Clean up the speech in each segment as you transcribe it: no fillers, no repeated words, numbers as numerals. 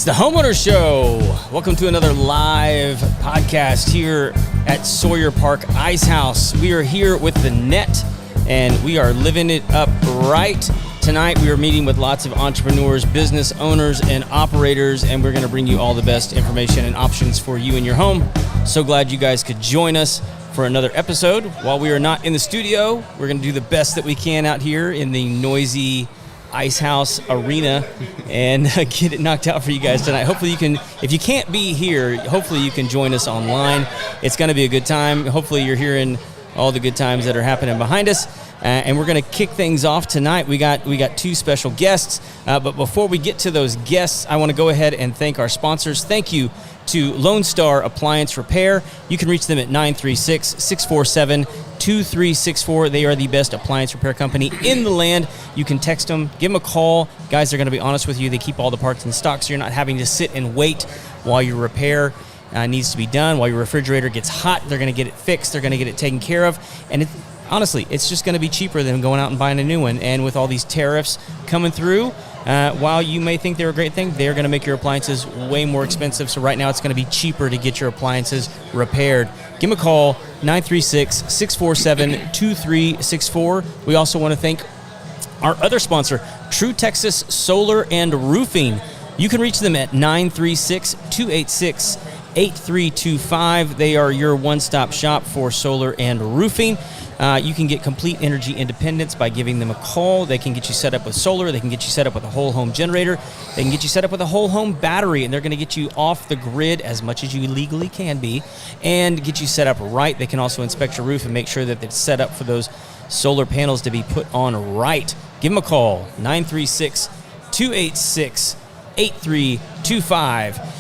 It's the Homeowners Show. Welcome to another live podcast here at Sawyer Park Icehouse. We are here with the net, and we are living it up right. Tonight, we are meeting with lots of entrepreneurs, business owners, and operators, and we're going to bring you all the best information and options for you in your home. So glad you guys could join us for another episode. While we are not in the studio, we're going to do the best that we can out here in the noisy Icehouse arena and get it knocked out for you guys tonight. Hopefully you can, if you can't be here, hopefully you can join us online. It's going to be a good time. Hopefully you're hearing all the good times that are happening behind us. And we're going to kick things off tonight. We got two special guests. But before we get to those guests, I want to go ahead and thank our sponsors. Thank you to Lone Star Appliance Repair. You can reach them at 936-647-2364. They are the best appliance repair company in the land. You can text them, give them a call. Guys, they're going to be honest with you. They keep all the parts in stock, so you're not having to sit and wait while your repair needs to be done. While your refrigerator gets hot, they're going to get it fixed. They're going to get it taken care of. And honestly, it's just going to be cheaper than going out and buying a new one. And with all these tariffs coming through, while you may think they're a great thing, they're going to make your appliances way more expensive. So right now, it's going to be cheaper to get your appliances repaired. Give them a call, 936-647-2364. We also want to thank our other sponsor, True Texas Solar and Roofing. You can reach them at 936-286-8325. They are your one-stop shop for solar and roofing. You can get complete energy independence by giving them a call. They can get you set up with solar. They can get you set up with a whole home generator. They can get you set up with a whole home battery, and they're going to get you off the grid as much as you legally can be and get you set up right. They can also inspect your roof and make sure that it's set up for those solar panels to be put on right. Give them a call, 936-286-8325.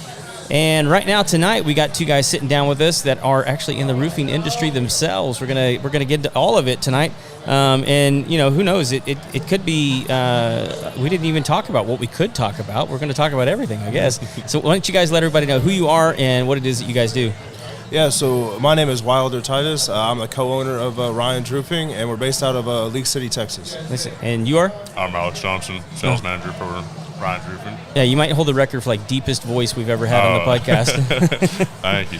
And right now tonight we got two guys sitting down with us that are actually in the roofing industry themselves. We're gonna get into all of it tonight, and you know, who knows? It could be we didn't even talk about what we could talk about. We're going to talk about everything, I guess. So why don't you guys let everybody know who you are and what it is that you guys do? Yeah, so my name is Wilder Titus. I'm a co-owner of Ryan's Roofing, and we're based out of League City, Texas. Listen, and you are? I'm Alex Johnson, sales manager for Ryan's Roofing. Yeah, you might hold the record for like deepest voice we've ever had on the podcast. Thank you.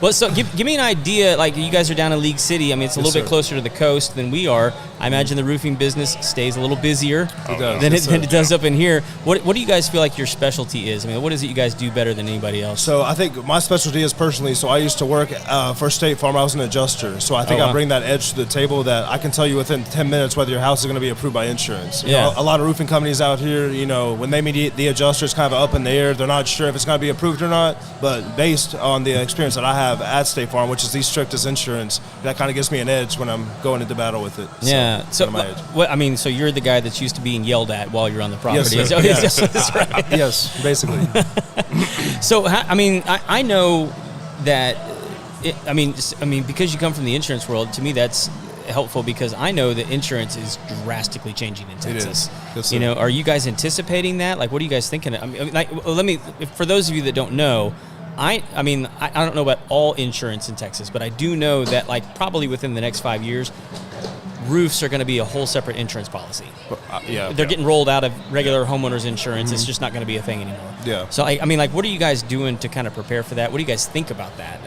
Well, so give me an idea. Like, you guys are down in League City. I mean, it's a little bit closer to the coast than we are. I imagine the roofing business stays a little busier than it does up in here. What do you guys feel like your specialty is? I mean, what is it you guys do better than anybody else? So I think my specialty is personally, so I used to work for State Farm. I was an adjuster. So I think I bring that edge to the table that I can tell you within 10 minutes whether your house is going to be approved by insurance. You know, a lot of roofing companies out here, you know, when they meet the adjuster, it's kind of up in the air. They're not sure if it's going to be approved or not. But based on the experience that I have at State Farm, which is the strictest insurance, that kind of gives me an edge when I'm going into battle with it. Yeah. So you're the guy that's used to being yelled at while you're on the property. Yes, sir. That's right. Yes, basically. So, I mean, I know that, because you come from the insurance world, to me that's helpful because I know that insurance is drastically changing in Texas. It is. Yes, you know, are you guys anticipating that? Like, what are you guys thinking? I mean, for those of you that don't know, I don't know about all insurance in Texas, but I do know that, like, probably within the next 5 years, roofs are going to be a whole separate insurance policy. They're getting rolled out of regular homeowners insurance. Mm-hmm. It's just not going to be a thing anymore. Yeah. So, what are you guys doing to kind of prepare for that? What do you guys think about that?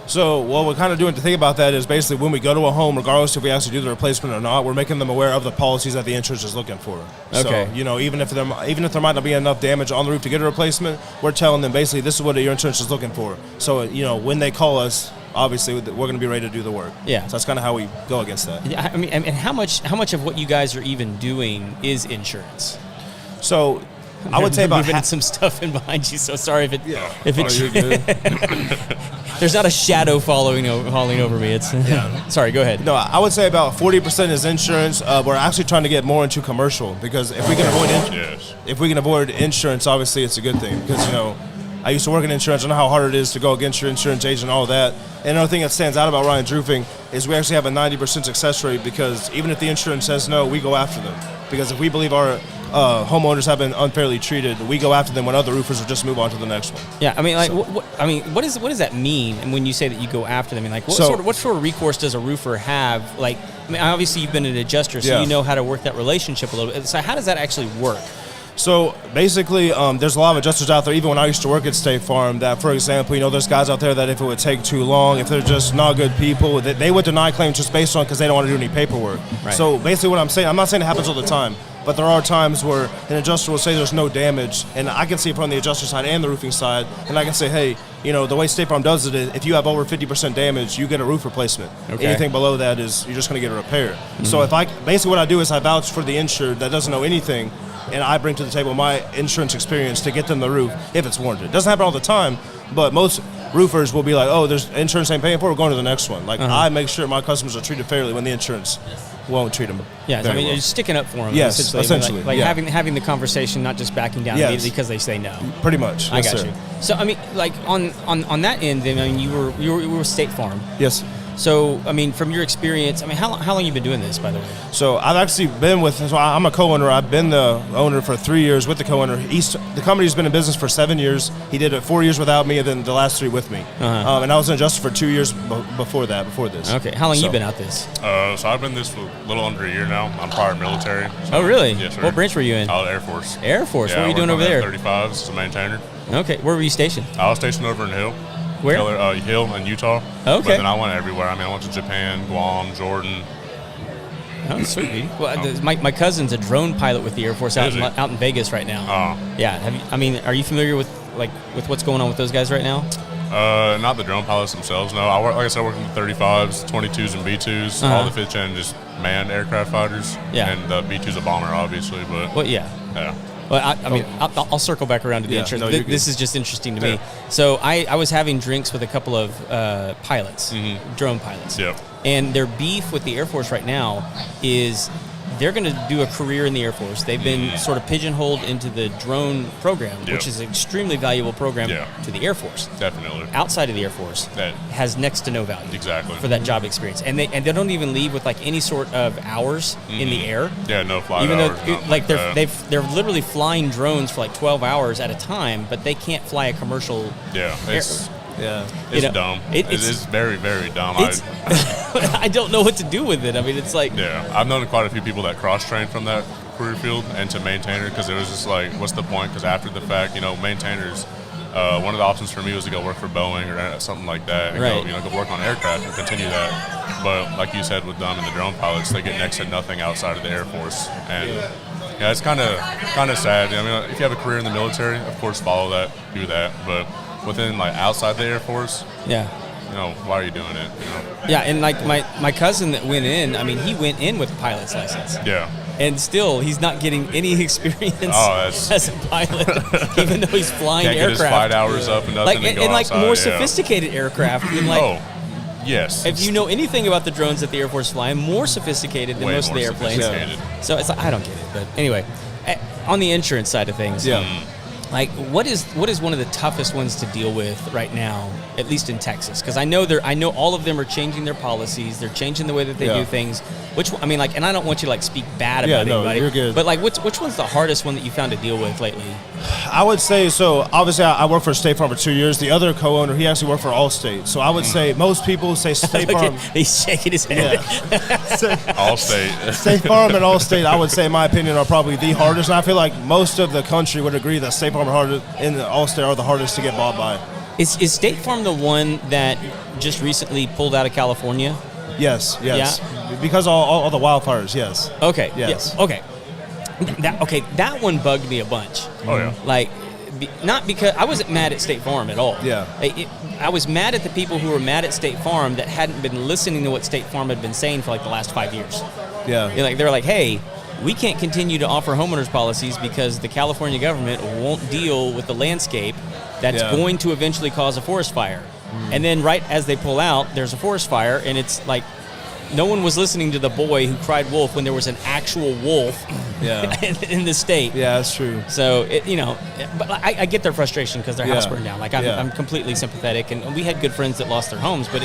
So what we're kind of doing to think about that is basically when we go to a home, regardless if we actually do the replacement or not, we're making them aware of the policies that the insurance is looking for. Okay. So, you know, even if there might not be enough damage on the roof to get a replacement, we're telling them basically this is what your insurance is looking for. So, you know, when they call us, obviously we're going to be ready to do the work. Yeah. So that's kind of how we go against that. Yeah. And how much of what you guys are even doing is insurance? So I would say about some stuff in behind you. So sorry if it. You're good. There's not a shadow falling over me. It's sorry. Go ahead. No, I would say about 40% is insurance. We're actually trying to get more into commercial because if we can avoid insurance, obviously it's a good thing because, you know, I used to work in insurance. I know how hard it is to go against your insurance agent and all that. And another thing that stands out about Ryan's Roofing is we actually have a 90% success rate because even if the insurance says no, we go after them. Because if we believe our homeowners have been unfairly treated, we go after them when other roofers will just move on to the next one. Yeah, I mean, like, what does that mean? And when you say that you go after them, I mean, like, what sort of recourse does a roofer have? Like, I mean, obviously you've been an adjuster, so you know how to work that relationship a little bit. So how does that actually work? So basically, there's a lot of adjusters out there, even when I used to work at State Farm, that, for example, there's guys out there that if it would take too long, if they're just not good people, they would deny claims just based on because they don't want to do any paperwork. Right. So basically what I'm saying, I'm not saying it happens all the time, but there are times where an adjuster will say there's no damage, and I can see it from the adjuster side and the roofing side, and I can say, hey, the way State Farm does it is if you have over 50% damage, you get a roof replacement. Okay. Anything below that you're just going to get a repair. Mm-hmm. So basically what I do is I vouch for the insured that doesn't know anything, and I bring to the table my insurance experience to get them the roof if it's warranted. It doesn't happen all the time, but most roofers will be like, oh, there's insurance ain't paying for it, we're going to the next one. Like, I make sure my customers are treated fairly when the insurance won't treat them. Yeah, I mean, you're sticking up for them. Yes, essentially. Like having the conversation, not just backing down immediately because they say no. Pretty much. I got you. So, I mean, like on that end, then, I mean, you were State Farm. Yes. So, I mean, from your experience, I mean, how long have you been doing this, by the way? So, I've actually been I'm a co-owner. I've been the owner for 3 years with the co-owner. The company's been in business for 7 years. He did it 4 years without me, and then the last 3 with me. Uh-huh. And I was an adjuster for 2 years before this. Okay. How long you been out this? So I've been this for a little under a year now. I'm prior military. So oh, really? Yes, sir. What branch were you in? I was Air Force. Air Force. Yeah, what were you doing over there? 35 as a maintainer. Okay. Where were you stationed? I was stationed over in Hill. Where? Hill in Utah. Okay. But then I went everywhere. I mean, I went to Japan, Guam, Jordan. Oh, sweet. Well, my cousin's a drone pilot with the Air Force out in Vegas right now. Oh. Yeah. Are you familiar with what's going on with those guys right now? Not the drone pilots themselves. No, I work in the 35s, 22s, and B2s. All the 5th gen just manned aircraft fighters. Yeah. And the B2's a bomber, obviously. But well, yeah. Yeah. Well, I mean, I'll circle back around to the insurance. No, this is just interesting to me. So I was having drinks with a couple of pilots, drone pilots. Yep. And their beef with the Air Force right now is they're going to do a career in the Air Force. They've been sort of pigeonholed into the drone program, which is an extremely valuable program to the Air Force. Definitely. Outside of the Air Force, that has next to no value. Exactly. For that job experience. And they don't even leave with like any sort of hours in the air. Yeah, no flight even hours. Though they're literally flying drones for like 12 hours at a time, but they can't fly a commercial It's dumb. It's very, very dumb. I don't know what to do with it. I mean, it's like... Yeah, I've known quite a few people that cross-trained from that career field into maintainer because it was just like, what's the point? Because after the fact, maintainers, one of the options for me was to go work for Boeing or something like that and go work on aircraft and continue that. But like you said with them and the drone pilots, they get next to nothing outside of the Air Force. And it's kind of sad. I mean, if you have a career in the military, of course, follow that, do that. But within outside the Air Force, why are you doing it? Yeah, and my cousin that went in, I mean, he went in with a pilot's license. Yeah. And still, he's not getting any experience as a pilot, even though he's flying can't aircraft. Get his flight hours up and nothing. And outside, more sophisticated aircraft. And yes. If you know anything about the drones that the Air Force fly, more sophisticated than most of the airplanes. So it's I don't get it. But anyway, on the insurance side of things, what is one of the toughest ones to deal with right now, at least in Texas? Because I know all of them are changing their policies. They're changing the way that they do things. And I don't want you to speak bad about anybody. You're good. But which one's the hardest one that you found to deal with lately? I would say, so obviously I worked for State Farm for 2 years. The other co-owner, he actually worked for Allstate. So I would say most people say State Farm. He's shaking his head. Allstate. State Farm and Allstate, I would say, in my opinion, are probably the hardest. And I feel like most of the country would agree that State Farm and Allstate are the hardest to get bought by. Is State Farm the one that just recently pulled out of California? Yes. Yeah. Because all the wildfires, yes. Okay. Yes. Yeah. Okay. That one bugged me a bunch. Oh, yeah. Not because I wasn't mad at State Farm at all. Yeah. I was mad at the people who were mad at State Farm that hadn't been listening to what State Farm had been saying for the last 5 years. Yeah. They're like, hey, we can't continue to offer homeowners policies because the California government won't deal with the landscape that's going to eventually cause a forest fire. And then right as they pull out, there's a forest fire, and it's like no one was listening to the boy who cried wolf when there was an actual wolf in the state. Yeah, that's true. So, but I get their frustration because their house burned down. I'm completely sympathetic, and we had good friends that lost their homes, but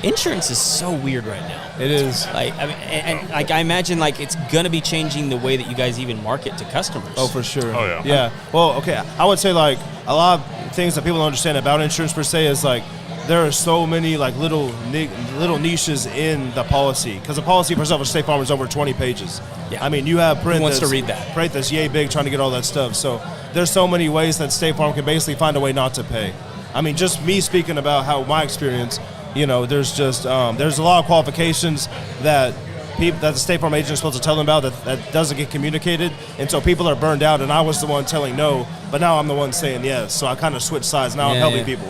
insurance is so weird right now. It is. I imagine it's going to be changing the way that you guys even market to customers. Oh, for sure. Oh, yeah. Yeah. Well, okay. I would say a lot of things that people don't understand about insurance per se is there are so many like little niches in the policy, because the policy for example, State Farm is over 20 pages. Yeah. I mean, you have print Who wants to that's, read that? print that's yay big trying to get all that stuff. So there's so many ways that State Farm can basically find a way not to pay. I mean, just me speaking about how my experience, there's just there's a lot of qualifications that the State Farm agent is supposed to tell them about that doesn't get communicated, and so people are burned out. And I was the one telling no, but now I'm the one saying yes. So I kind of switched sides. Now I'm helping people.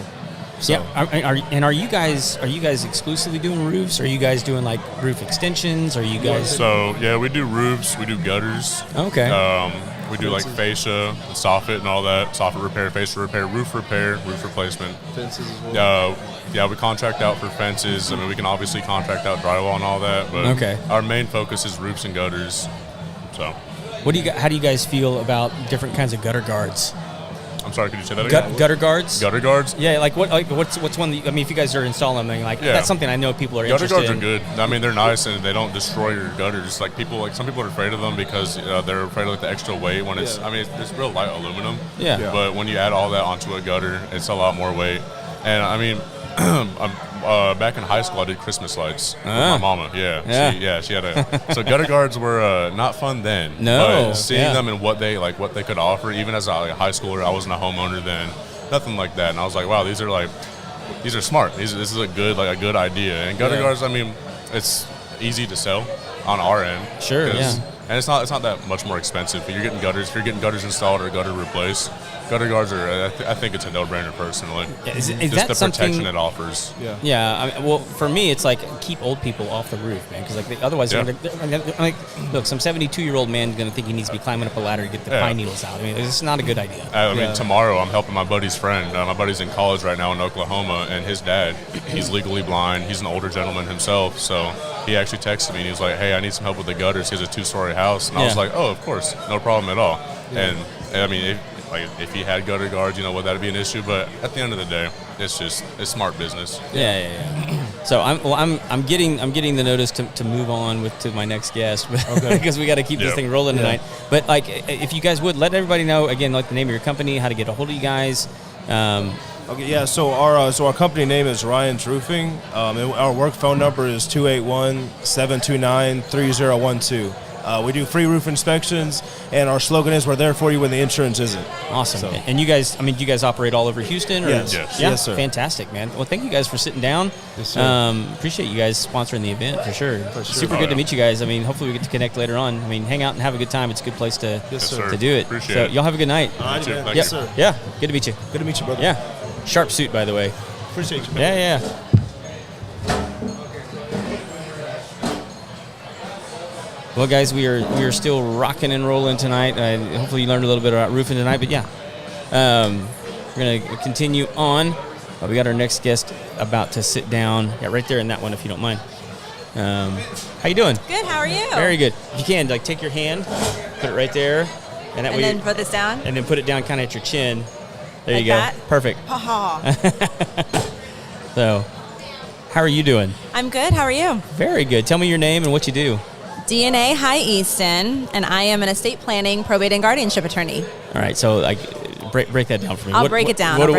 So. Yeah. Are you guys exclusively doing roofs? Are you guys doing like roof extensions? Are you guys? So yeah, we do roofs. We do gutters. Okay. We do like fascia, and soffit, and all that. Soffit repair, fascia repair, roof replacement. Fences as well. Yeah, we contract out for fences. I mean, we can obviously contract out drywall and all that, but our main focus is roofs and gutters. So, how do you guys feel about different kinds of gutter guards? I'm sorry, could you say that again? Gutter guards? Gutter guards? Yeah, what's one that if you guys are installing them, that's something I know people are interested in. Gutter guards are good. I mean, they're nice and they don't destroy your gutters. Like some people are afraid of them because they're afraid of the extra weight when it's, it's real light aluminum. Yeah. But when you add all that onto a gutter, it's a lot more weight. And I mean, back in high school, I did Christmas lights with my mama. She had so gutter guards were not fun then. No, but seeing them and what they could offer, even as a high schooler, I wasn't a homeowner then, nothing like that. And I was like, wow, these are smart. This is a good idea. And gutter guards, I mean, it's easy to sell on our end. Sure, and it's not that much more expensive. If you're getting gutters installed or gutter replaced, gutter guards are, I think it's a no-brainer personally. Is just that the something protection it offers. Yeah. I mean, well, for me, it's like keep old people off the roof, man, because otherwise, look, some 72-year-old man is going to think he needs to be climbing up a ladder to get the pine needles out. I mean, it's not a good idea. I mean, tomorrow I'm helping my buddy's friend. My buddy's in college right now in Oklahoma, and his dad, he's legally blind. He's an older gentleman himself, so he actually texted me and he was like, "Hey, I need some help with the gutters." He has a 2-story house, and I was like, "Oh, of course, no problem at all." And I mean, if he had gutter guards, would that be an issue? But at the end of the day, it's smart business. Yeah. So I'm getting the notice to move on to my next guest because we got to keep this thing rolling tonight. But if you guys would let everybody know again, the name of your company, how to get a hold of you guys. So our company name is Ryan's Roofing. Our work phone number is 281-729-3012. We do free roof inspections, and our slogan is "We're there for you when the insurance isn't." Awesome. So. And you guys, do you guys operate all over Houston? Or? Yes. Yes, sir. Fantastic, man. Well, thank you guys for sitting down. Yes, sir. Appreciate you guys sponsoring the event for sure. Super good to meet you guys. I mean, hopefully we get to connect later on. I mean, hang out and have a good time. It's a good place to do it. Appreciate it. it. Y'all have a good night. All right, man. Yes, sir. Yeah. Good to meet you. Good to meet you, brother. Yeah. Sharp suit, by the way. Appreciate you, man. Yeah. Well, guys, we are still rocking and rolling tonight. Hopefully you learned a little bit about roofing tonight, but we're going to continue on. We got our next guest about to sit down. Yeah, right there in that one, if you don't mind. How you doing? Good, how are you? Very good. If you can, take your hand, put it right there. And then put this down? And then put it down kind of at your chin. There like you go. That? Perfect. So, how are you doing? I'm good. How are you? Very good. Tell me your name and what you do. DNA High Easton, and I am an estate planning, probate, and guardianship attorney. All right. So, break that down for me. I'll break it down. What are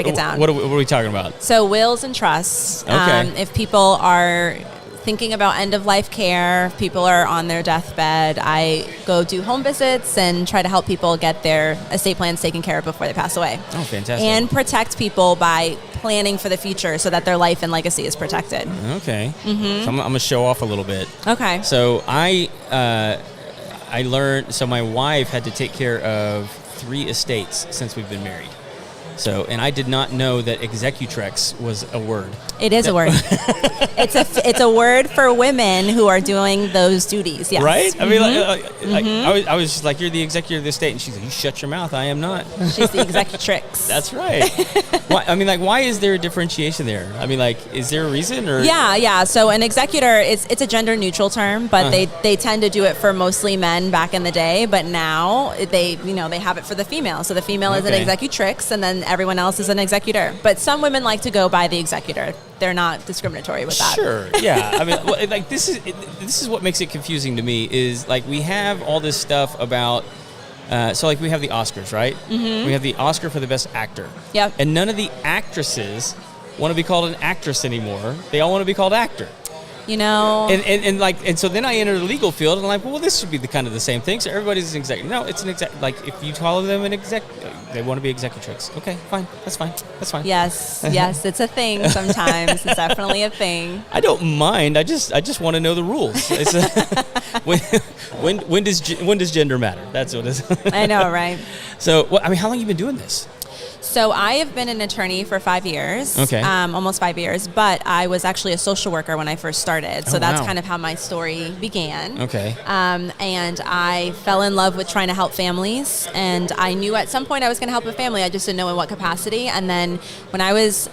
we talking about? So, wills and trusts. Okay. If people are thinking about end-of-life care, if people are on their deathbed, I go do home visits and try to help people get their estate plans taken care of before they pass away. Oh, fantastic. And protect people by planning for the future so that their life and legacy is protected. Okay. Mm-hmm. So I'm going to show off a little bit. Okay. So I learned, so my wife had to take care of 3 estates since we've been married. So, and I did not know that executrex was a word. It is a word. It's a word for women who are doing those duties. Yes. Right? I mean, I was just like, you're the executor of the estate, and she's like, you shut your mouth. I am not. She's the executrix. That's right. Why is there a differentiation there? I mean, is there a reason or? Yeah. So an executor, it's a gender neutral term, but they tend to do it for mostly men back in the day. But now they have it for the female. So the female is an executrix, and then everyone else is an executor. But some women like to go by the executor. They're not discriminatory with that. Sure. Yeah. I mean, this is what makes it confusing to me is we have all this stuff about. So we have the Oscars, right? Mm-hmm. We have the Oscar for the best actor. Yep. And none of the actresses want to be called an actress anymore. They all want to be called actor. You know, and so then I enter the legal field, and I'm like, well, this should be the kind of the same thing. So everybody's an executive. No, it's an exec. Like if you call them an exec, they want to be executrix. Okay, fine, that's fine. Yes, it's a thing. Sometimes it's definitely a thing. I don't mind. I just want to know the rules. It's when does gender matter? That's what it is. I know, right? So, how long have you been doing this? So I have been an attorney for 5 years, almost 5 years, but I was actually a social worker when I first started. So that's kind of how my story began. Okay. And I fell in love with trying to help families. And I knew at some point I was going to help a family. I just didn't know in what capacity. And then when I was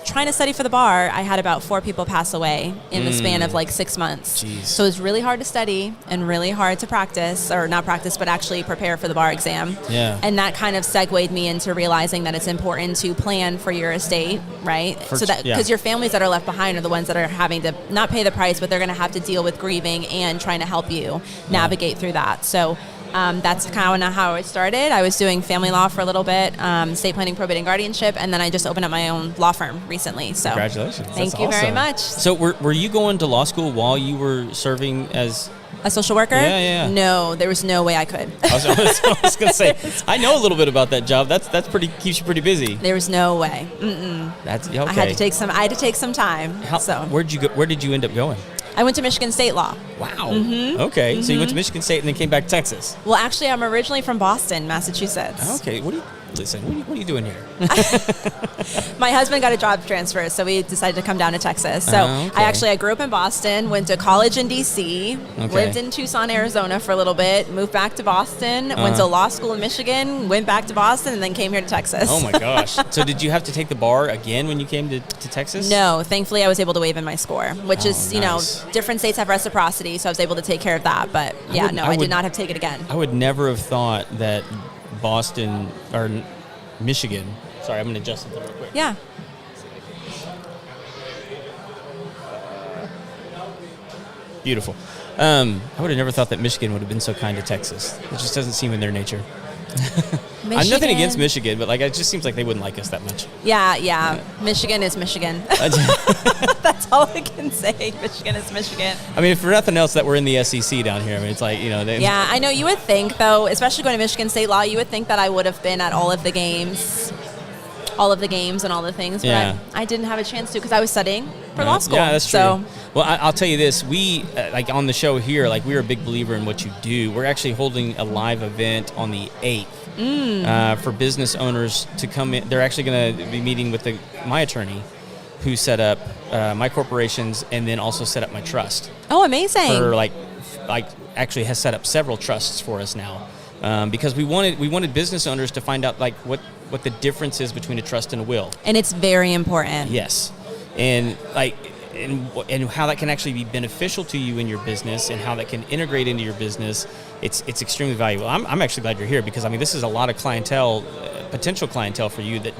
trying to study for the bar, I had about 4 people pass away in the span of like 6 months. Jeez. So it was really hard to study and really hard to practice, or not practice, but actually prepare for the bar exam. Yeah. And that kind of segued me into realizing that it's important to plan for your estate, right? Because your families that are left behind are the ones that are having to not pay the price, but they're going to have to deal with grieving and trying to help you navigate through that. So that's kind of how it started. I was doing family law for a little bit, estate planning, probate, and guardianship, and then I just opened up my own law firm recently. So congratulations! Thank you very much. So were you going to law school while you were serving as a social worker? Yeah. No, there was no way I could. I was going to say, I know a little bit about that job. That's keeps you pretty busy. There was no way. That's okay. I had to take some time. Where did you end up going? I went to Michigan State Law. Wow. Okay. So you went to Michigan State and then came back to Texas. Well, actually, I'm originally from Boston, Massachusetts. Okay. What are you doing here? My husband got a job transfer, so we decided to come down to Texas. So I grew up in Boston, went to college in D.C., lived in Tucson, Arizona for a little bit, moved back to Boston, went to law school in Michigan, went back to Boston, and then came here to Texas. Oh, my gosh. So did you have to take the bar again when you came to Texas? No. Thankfully, I was able to waive in my score, which is, nice. Different states have reciprocity, so I was able to take care of that. But, I did not have to take it again. I would never have thought that Boston or Michigan. Sorry, I'm going to adjust it real quick. Yeah. Beautiful. I would have never thought that Michigan would have been so kind to Texas. It just doesn't seem in their nature. I'm nothing against Michigan, but it just seems like they wouldn't like us that much. Yeah. Michigan is Michigan. That's all I can say. Michigan is Michigan. I mean, if for nothing else, that we're in the SEC down here. I mean, it's like, Yeah, I know. You would think, though, especially going to Michigan State Law, you would think that I would have been at all of the games and all the things, but I didn't have a chance to because I was studying for law school. Yeah, that's true. Well, I'll tell you this. We, on the show here, we're a big believer in what you do. We're actually holding a live event on the 8th for business owners to come in. They're actually going to be meeting with my attorney who set up my corporations and then also set up my trust. Oh, amazing. For actually has set up several trusts for us now. Because we wanted business owners to find out what the difference is between a trust and a will. And it's very important. Yes. And and how that can actually be beneficial to you in your business and how that can integrate into your business, it's extremely valuable. I'm actually glad you're here because this is a lot of clientele, potential clientele for you that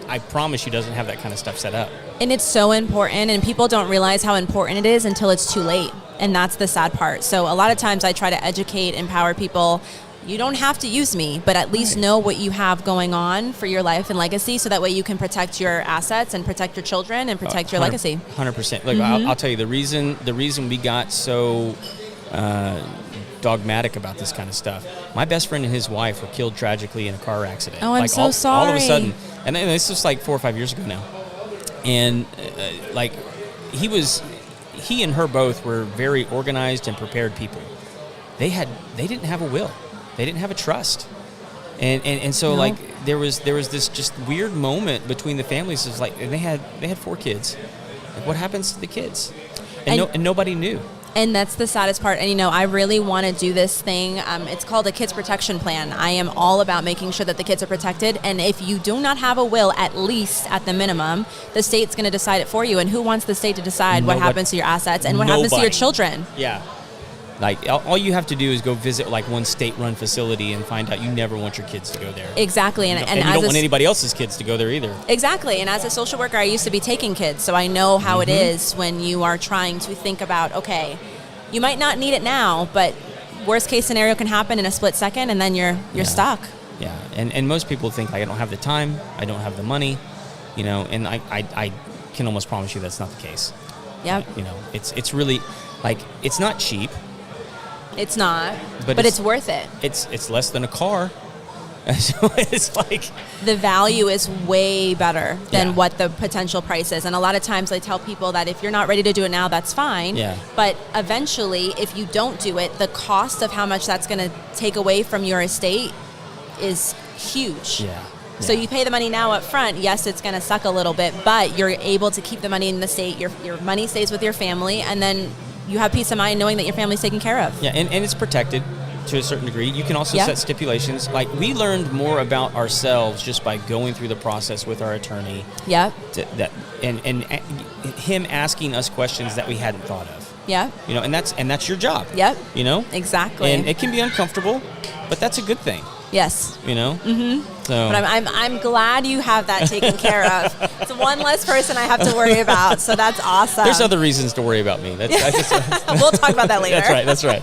I promise you doesn't have that kind of stuff set up. And it's so important, and people don't realize how important it is until it's too late. And that's the sad part. So a lot of times I try to educate, empower people. You don't have to use me, but at least know what you have going on for your life and legacy so that way you can protect your assets and protect your children and protect your legacy. 100%. Look, I'll tell you, the reason we got so dogmatic about this kind of stuff, my best friend and his wife were killed tragically in a car accident. Oh, I'm so sorry. All of a sudden, and this was 4 or 5 years ago now. And he and her both were very organized and prepared people. They didn't have a will. They didn't have a trust, and so there was this just weird moment between the families. It was and they had 4 kids. What happens to the kids? And nobody knew. And that's the saddest part. And I really want to do this thing. It's called a kids protection plan. I am all about making sure that the kids are protected. And if you do not have a will, at least at the minimum, the state's going to decide it for you. And who wants the state to decide what happens to your assets and what happens to your children? Yeah. All you have to do is go visit one state-run facility and find out you never want your kids to go there. Exactly. And you don't want anybody else's kids to go there either. Exactly. And as a social worker, I used to be taking kids, so I know how it is when you are trying to think about, okay, you might not need it now, but worst case scenario can happen in a split second, and then you're stuck. Yeah. And most people think, I don't have the time, I don't have the money, and I can almost promise you that's not the case. Yep. You know, it's really like it's not cheap. It's not, but it's worth it. It's less than a car. So it's like the value is way better than what the potential price is. And a lot of times I tell people that if you're not ready to do it now, that's fine. Yeah. But eventually, if you don't do it, the cost of how much that's going to take away from your estate is huge. Yeah. So you pay the money now up front. Yes, it's going to suck a little bit, but you're able to keep the money in the state. Your money stays with your family, and then you have peace of mind knowing that your family's taken care of. Yeah, and it's protected to a certain degree. You can also set stipulations. Like, we learned more about ourselves just by going through the process with our attorney. Yeah. And him asking us questions that we hadn't thought of. Yeah. You know, and that's your job. Yep. You know? Exactly. And it can be uncomfortable, but that's a good thing. Yes. You know? Mm-hmm. So. But I'm glad you have that taken care of. It's one less person I have to worry about, so that's awesome. There's other reasons to worry about me. We'll talk about that later. That's right.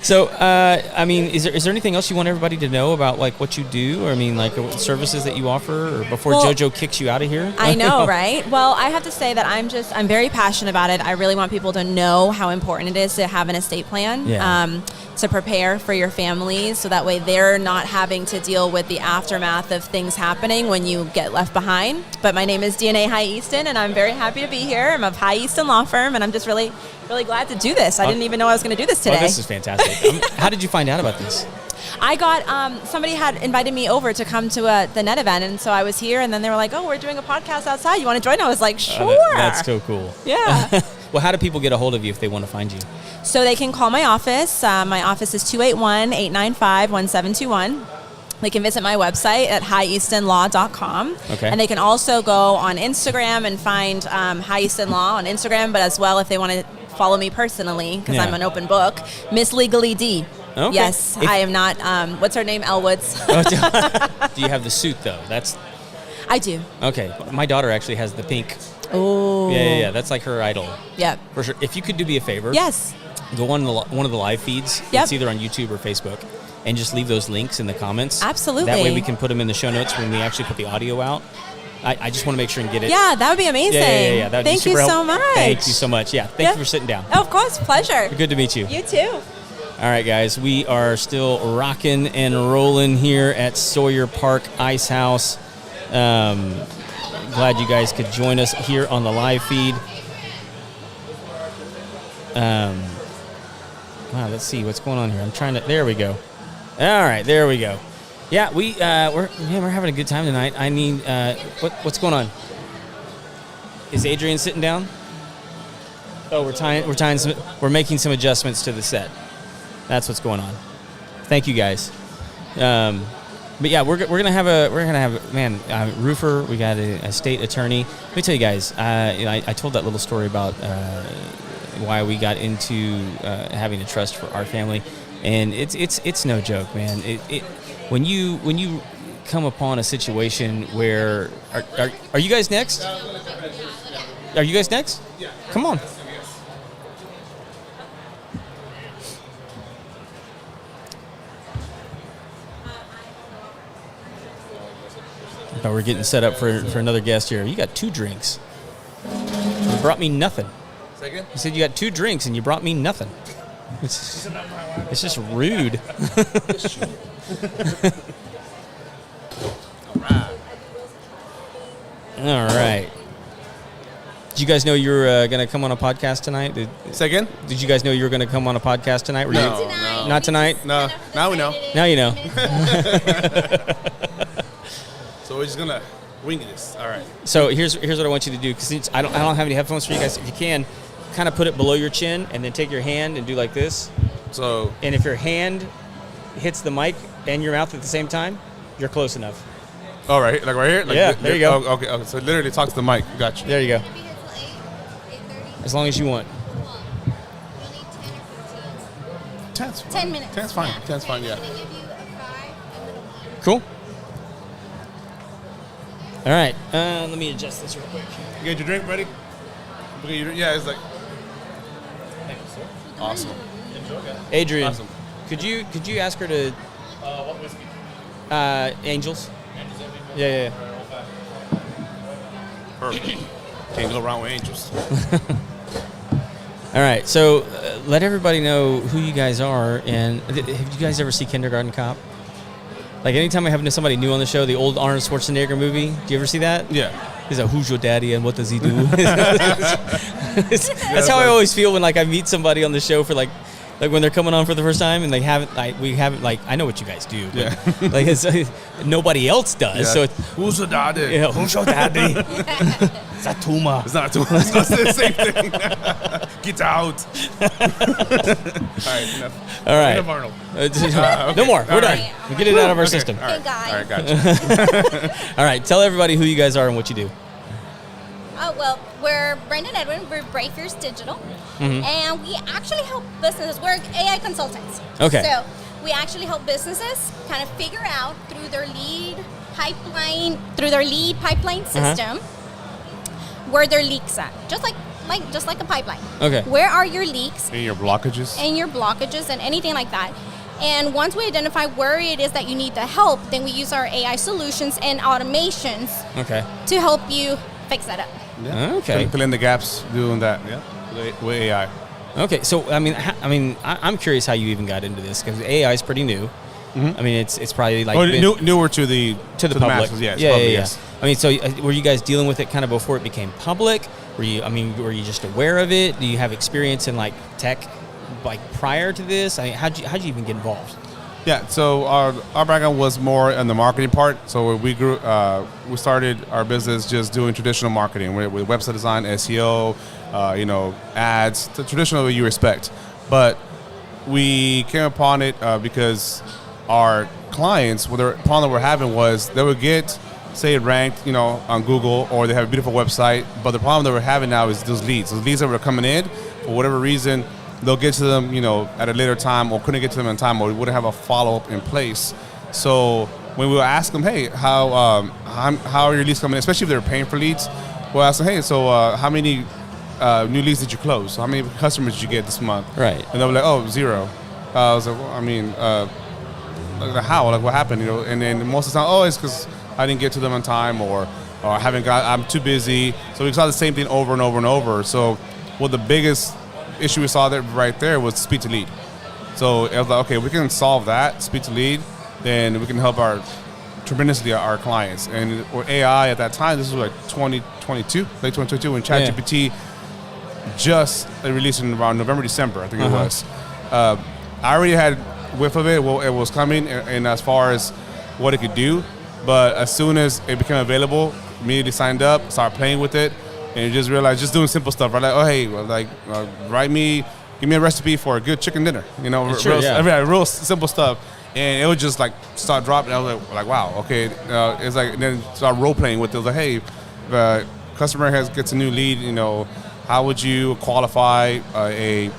So, I mean, is there anything else you want everybody to know about, like, what you do? Or, I mean, like, services that you offer, or before JoJo kicks you out of here? I know, right? Well, I have to say that I'm very passionate about it. I really want people to know how important it is to have an estate plan. Yeah. To prepare for your families, so that way they're not having to deal with the aftermath of things happening when you get left behind. But my name is DNA High Easton, and I'm very happy to be here. I'm of High Easton Law Firm, and I'm just really, really glad to do this. I didn't even know I was going to do this today. Oh, this is fantastic. How did you find out about this? I got, somebody had invited me over to come to the net event, and so I was here, and then they were like, oh, we're doing a podcast outside. You want to join? I was like, sure. That's so cool. Yeah. Well, how do people get a hold of you if they want to find you? So they can call my office. My office is 281-895-1721. They can visit my website at higheastonlaw.com. Okay. And they can also go on Instagram and find High Easton Law on Instagram, but as well if they want to follow me personally, because I'm an open book, Miss Legally D. Okay. Yes, I am not, what's her name, Elle Woods. Do you have the suit, though? I do. Okay. My daughter actually has the pink. Oh. Yeah. That's like her idol. Yep. For sure. If you could do me a favor. Yes. Go on one of the live feeds. Yep. It's either on YouTube or Facebook. And just leave those links in the comments. Absolutely. That way we can put them in the show notes when we actually put the audio out. I just want to make sure and get it. Yeah, that would be amazing. Yeah. That would Thank be super you so helpful. much. Thank you so much. Yeah. Thank you for sitting down. Oh, of course. Pleasure. Good to meet you. You too. All right, guys. We are still rocking and rolling here at Sawyer Park Icehouse. Glad you guys could join us here on the live feed. Wow, let's see what's going on here. There we go. All right, there we go. Yeah, we're having a good time tonight. I need what's going on? Is Adrian sitting down? Oh, we're making some adjustments to the set. That's what's going on. Thank you, guys. But yeah, we're gonna have a roofer. We got a state attorney. Let me tell you guys. I told that little story about why we got into having a trust for our family, and it's no joke, man. When you come upon a situation where are you guys next? Are you guys next? Yeah. Come on. Oh, we're getting set up for another guest here. You got 2 drinks. You brought me nothing. Second? You said you got 2 drinks and you brought me nothing. It's just rude. All right. Did you guys know you were going to come on a podcast tonight? Second? Did you guys know you were going to come on a podcast tonight? No. Not tonight? No. Now we know. Now you know. So we're just gonna wing this. All right. So here's what I want you to do, because I don't have any headphones for you guys. If you can, kind of put it below your chin, and then take your hand and do like this. So. And if your hand hits the mic and your mouth at the same time, you're close enough. All right, like right here. Like yeah, there you go. Oh, okay. So literally talk to the mic. Gotcha. There you go. As long as you want. 10 minutes. 10's fine. 10's fine. Yeah. Cool. All right. Let me adjust this real quick. You got your drink ready? Yeah, it's like. Awesome. Adrian, Awesome. could you ask her to? What whiskey? Angels. Yeah. Perfect. Can't go wrong with angels. All right, so let everybody know who you guys are, and have you guys ever see Kindergarten Cop? Like anytime I have somebody new on the show, the old Arnold Schwarzenegger movie, do you ever see that? Yeah. He's like, who's your daddy and what does he do? That's how I always feel when like I meet somebody on the show for like when they're coming on for the first time and they haven't I know what you guys do, but like it's, nobody else does. Yeah. So Who's the daddy? yeah, who's your daddy? It's a tumor. It's not it's the same thing. Get out. All right, enough. All right. Enough Arnold. Okay. No more. We're done. We get it out of our system. All right. Hey, guys. All right, gotcha. All right. Tell everybody who you guys are and what you do. Oh, well, we're Brandon Edwin. We're Brayfierce Digital. And we actually help businesses. We're AI consultants. Okay. So we actually help businesses kind of figure out through their lead pipeline system where their leaks at. Just like a pipeline. Okay. Where are your leaks? And your blockages. And your blockages and anything like that. And once we identify where it is that you need the help, then we use our AI solutions and automations to help you fix that up. Yeah. Okay. Fill in the gaps doing that. Yeah. With AI. Okay. So I'm curious how you even got into this because AI is pretty new. I mean, it's probably like newer to the public. masses, yes. Yeah, Public, yeah. yes. I mean, so were you guys dealing with it kind of before it became public? Were you just aware of it? Do you have experience in like tech, like prior to this? I mean, how'd you even get involved? Yeah, so our background was more on the marketing part. So we we started our business just doing traditional marketing with website design, SEO, ads, the traditional way you expect. But we came upon it because our clients, the problem that we're having was they would get, say, ranked, on Google, or they have a beautiful website. But the problem that we're having now is those leads. Those leads that were coming in, for whatever reason, they'll get to them, at a later time, or couldn't get to them in time, or we wouldn't have a follow-up in place. So when we would ask them, hey, how are your leads coming in, especially if they're paying for leads, we'll ask them, hey, so how many new leads did you close? How many customers did you get this month? Right. And they'll be like, oh, 0. I was like, well, how? Like, what happened? And then most of the time, it's because I didn't get to them on time, or I'm too busy. So we saw the same thing over and over and over. So the biggest issue we saw right there was speed to lead. So it was like, okay, we can solve that, speed to lead, then we can help tremendously our clients. And with AI at that time, this was like late 2022, when ChatGPT just released in around November, December, I think it was. I already had whiff of it, it was coming, and as far as what it could do, but as soon as it became available, immediately signed up, started playing with it, and you just realize, just doing simple stuff, right? Like, oh, hey, give me a recipe for a good chicken dinner. Real simple stuff. And it would just like start dropping. I was like, wow, okay. It's like, and then start role playing with it. It was like, hey, the customer gets a new lead. How would you qualify a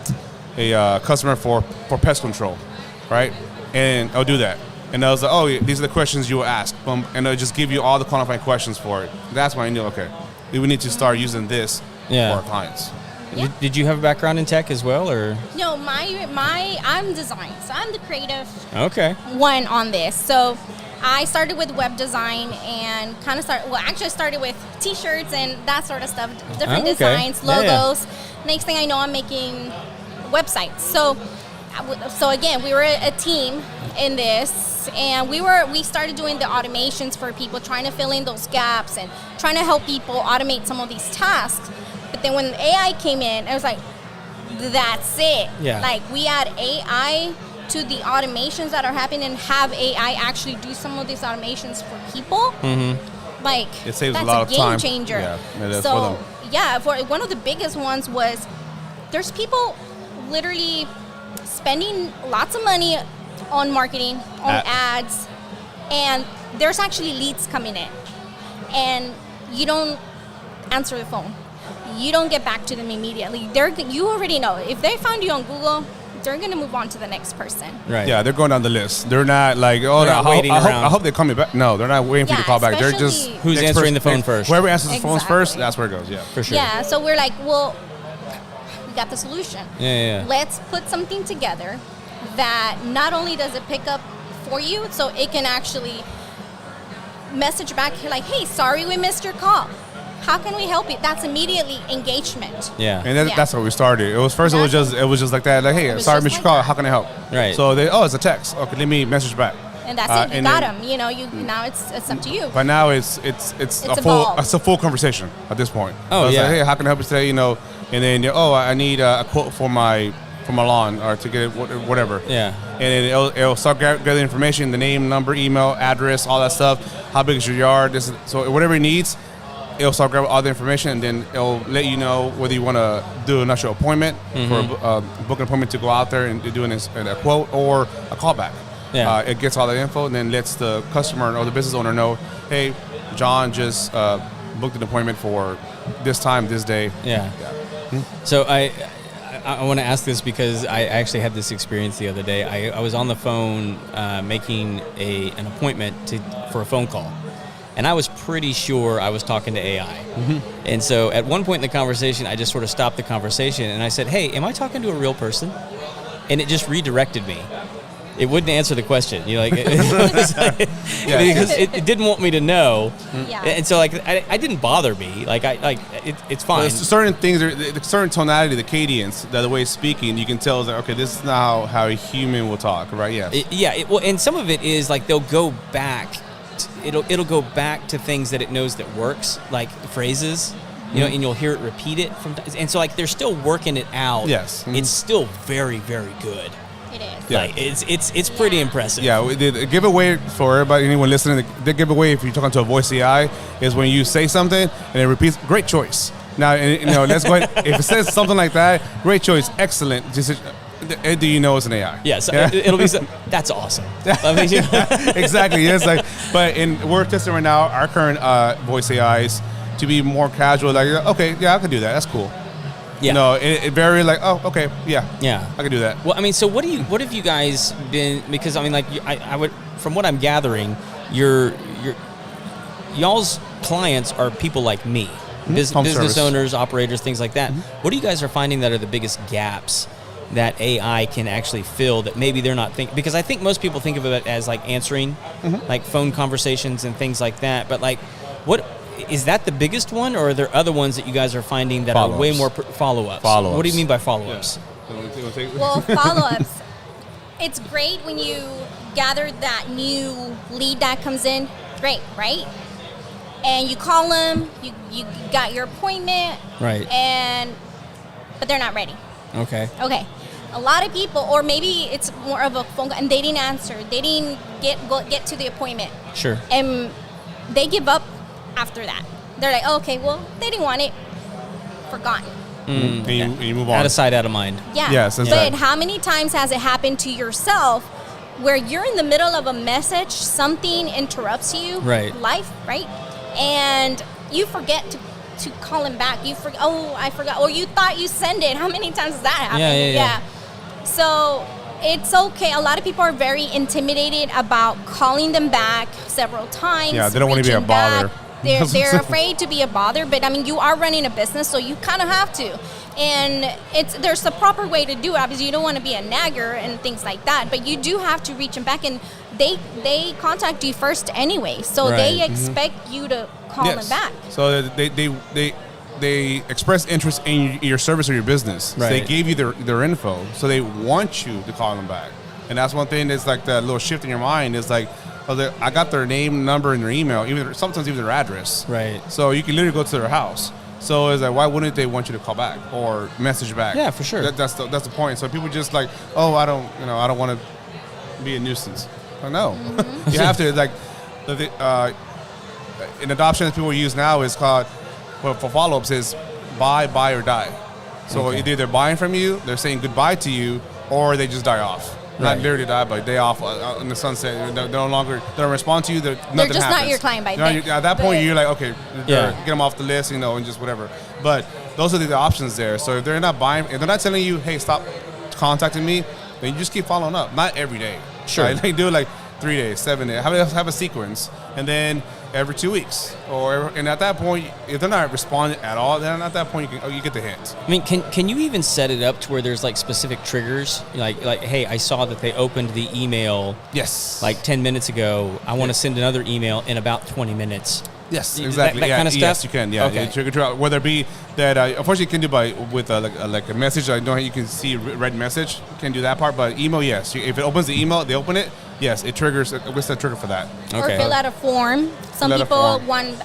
customer for pest control, right? And I'll do that. And I was like, oh, these are the questions you will ask. And I'll just give you all the qualifying questions for it. That's when I knew, okay, we need to start using this for our clients. Yeah. Did you have a background in tech as well, or? No, I'm design, so I'm the creative one on this. So I started with web design and started with T-shirts and that sort of stuff, different designs, logos. Next thing I know, I'm making websites. So again, we were a team in this, and we started doing the automations for people, trying to fill in those gaps and trying to help people automate some of these tasks. But then when AI came in, I was like, that's it. Yeah. Like, we add AI to the automations that are happening and have AI actually do some of these automations for people. Like, it saves that's a lot of time. Game changer. Yeah, it is so, for them. yeah, for one of the biggest ones was there's people literally spending lots of money on marketing, on ads, and there's actually leads coming in. And you don't answer the phone. You don't get back to them immediately. You already know. If they found you on Google, they're going to move on to the next person. Right. Yeah, they're going down the list. They're not like, I hope they call me back. No, they're not waiting for you to call back. They're just... Who's answering the phone first? Whoever answers the phones first, that's where it goes, yeah. For sure. Yeah, so we're like, well, we got the solution. Yeah. Let's put something together that not only does it pick up for you, so it can actually message back like, hey, sorry we missed your call. how can we help you? That's immediately engagement. Yeah. And that's how we started. It was first. It was just like that. Like, hey, sorry, Mr. Call. How can I help? Right. So it's a text. Okay, let me message back. And that's it. You got them. You know, now it's up to you. But now it's a full conversation at this point. Oh, Like, yeah. hey, how can I help you today? You know, and then I need a quote for my lawn or to get whatever. Yeah. And then it'll start gathering information, the name, number, email, address, all that stuff. How big is your yard? So whatever it needs, it'll start grabbing all the information, and then it'll let you know whether you want to do an actual appointment for book an appointment to go out there and do a quote or a callback. Yeah. It gets all the info and then lets the customer or the business owner know, hey, John just booked an appointment for this time, this day. Yeah. So I want to ask this because I actually had this experience the other day. I was on the phone making an appointment for a phone call. And I was pretty sure I was talking to AI. And so at one point in the conversation, I just sort of stopped the conversation and I said, hey, am I talking to a real person? And it just redirected me. It wouldn't answer the question. Because it didn't want me to know. Yeah. And so I didn't bother me. It's fine. Well, certain things, the certain tonality, the cadence, the way it's speaking, you can tell, okay, this is not how a human will talk, right? Yes. And some of it is they'll go back. It'll go back to things that it knows that works, like phrases, and you'll hear it repeat it and so they're still working it out. Yes. It's still very, very good. It is. Yeah. It's pretty impressive. Yeah, the giveaway for everybody, anyone listening, the giveaway if you're talking to a voice AI is when you say something and it repeats, great choice. Now, let's go ahead. If it says something like that, great choice, excellent. Just, do you know it's an AI? Yes, it'll be. That's awesome. Exactly. Yes, but we're testing right now our current voice AIs to be more casual. Like, okay, yeah, I can do that. That's cool. Yeah. It very okay, yeah, I can do that. Well, I mean, so what have you guys been? Because I mean, I would, from what I'm gathering, y'all's clients are people like me, business owners, operators, things like that. What do you guys are finding that are the biggest gaps that AI can actually fill that maybe they're not thinking? Because I think most people think of it as answering, like phone conversations and things like that. But what is that the biggest one, or are there other ones that you guys are finding that are way more follow-ups? What do you mean by follow-ups? Yeah. Well, follow-ups. It's great when you gather that new lead that comes in. Great, right? And you call them. You got your appointment. Right. But they're not ready. Okay. A lot of people, or maybe it's more of a phone call, and they didn't answer. They didn't get to the appointment. Sure. And they give up after that. They're like, oh, okay, well, they didn't want it. Forgotten. And you move on. Out of sight, out of mind. Yeah. Yes, but how many times has it happened to yourself where you're in the middle of a message, something interrupts you, life, right? And you forget to call him back. I forgot. Or you thought you sent it. How many times has that happened? Yeah. So it's okay. A lot of people are very intimidated about calling them back several times. Yeah, they don't want to be a bother. They're afraid to be a bother, but I mean, you are running a business, so you kind of have to. And there's a proper way to do it. Obviously, you don't want to be a nagger and things like that, but you do have to reach them back, and they contact you first anyway, so they expect you to call them back. So they express interest in your service or your business. Right. So they gave you their info, so they want you to call them back. And that's one thing that's that little shift in your mind is I got their name, number, and their email, sometimes even their address. Right. So you can literally go to their house. So it's why wouldn't they want you to call back or message back? Yeah, for sure. That's the point. So people just I don't want to be a nuisance. No, you have to an adoption that people use now is called for follow-ups is buy, or die. So either they're buying from you, they're saying goodbye to you, or they just die off. Not literally die, but day off in the sunset. They don't respond to you. They're just happens. Not your client by then. At that point, you're like, okay, get them off the list, and just whatever. But those are the options there. So if they're not buying, if they're not telling you, hey, stop contacting me, then you just keep following up. Not every day. Sure. Right? Do it 3 days, 7 days. Have a sequence, and then every 2 weeks, and at that point, if they're not responding at all, then at that point you get the hint. I mean, can you even set it up to where there's like specific triggers, like hey, I saw that they opened the email, yes, like 10 minutes ago. I want to send another email in about 20 minutes. Yes, exactly. That kind of stuff. Yes, you can. Yeah, okay. Trigger, whether it be that, unfortunately, you can do with like a message. I know you can see read message. You can do that part, but email, yes. If it opens the email, they open it. Yes, it triggers. What's the trigger for that? Okay. Or fill out a form. Some people want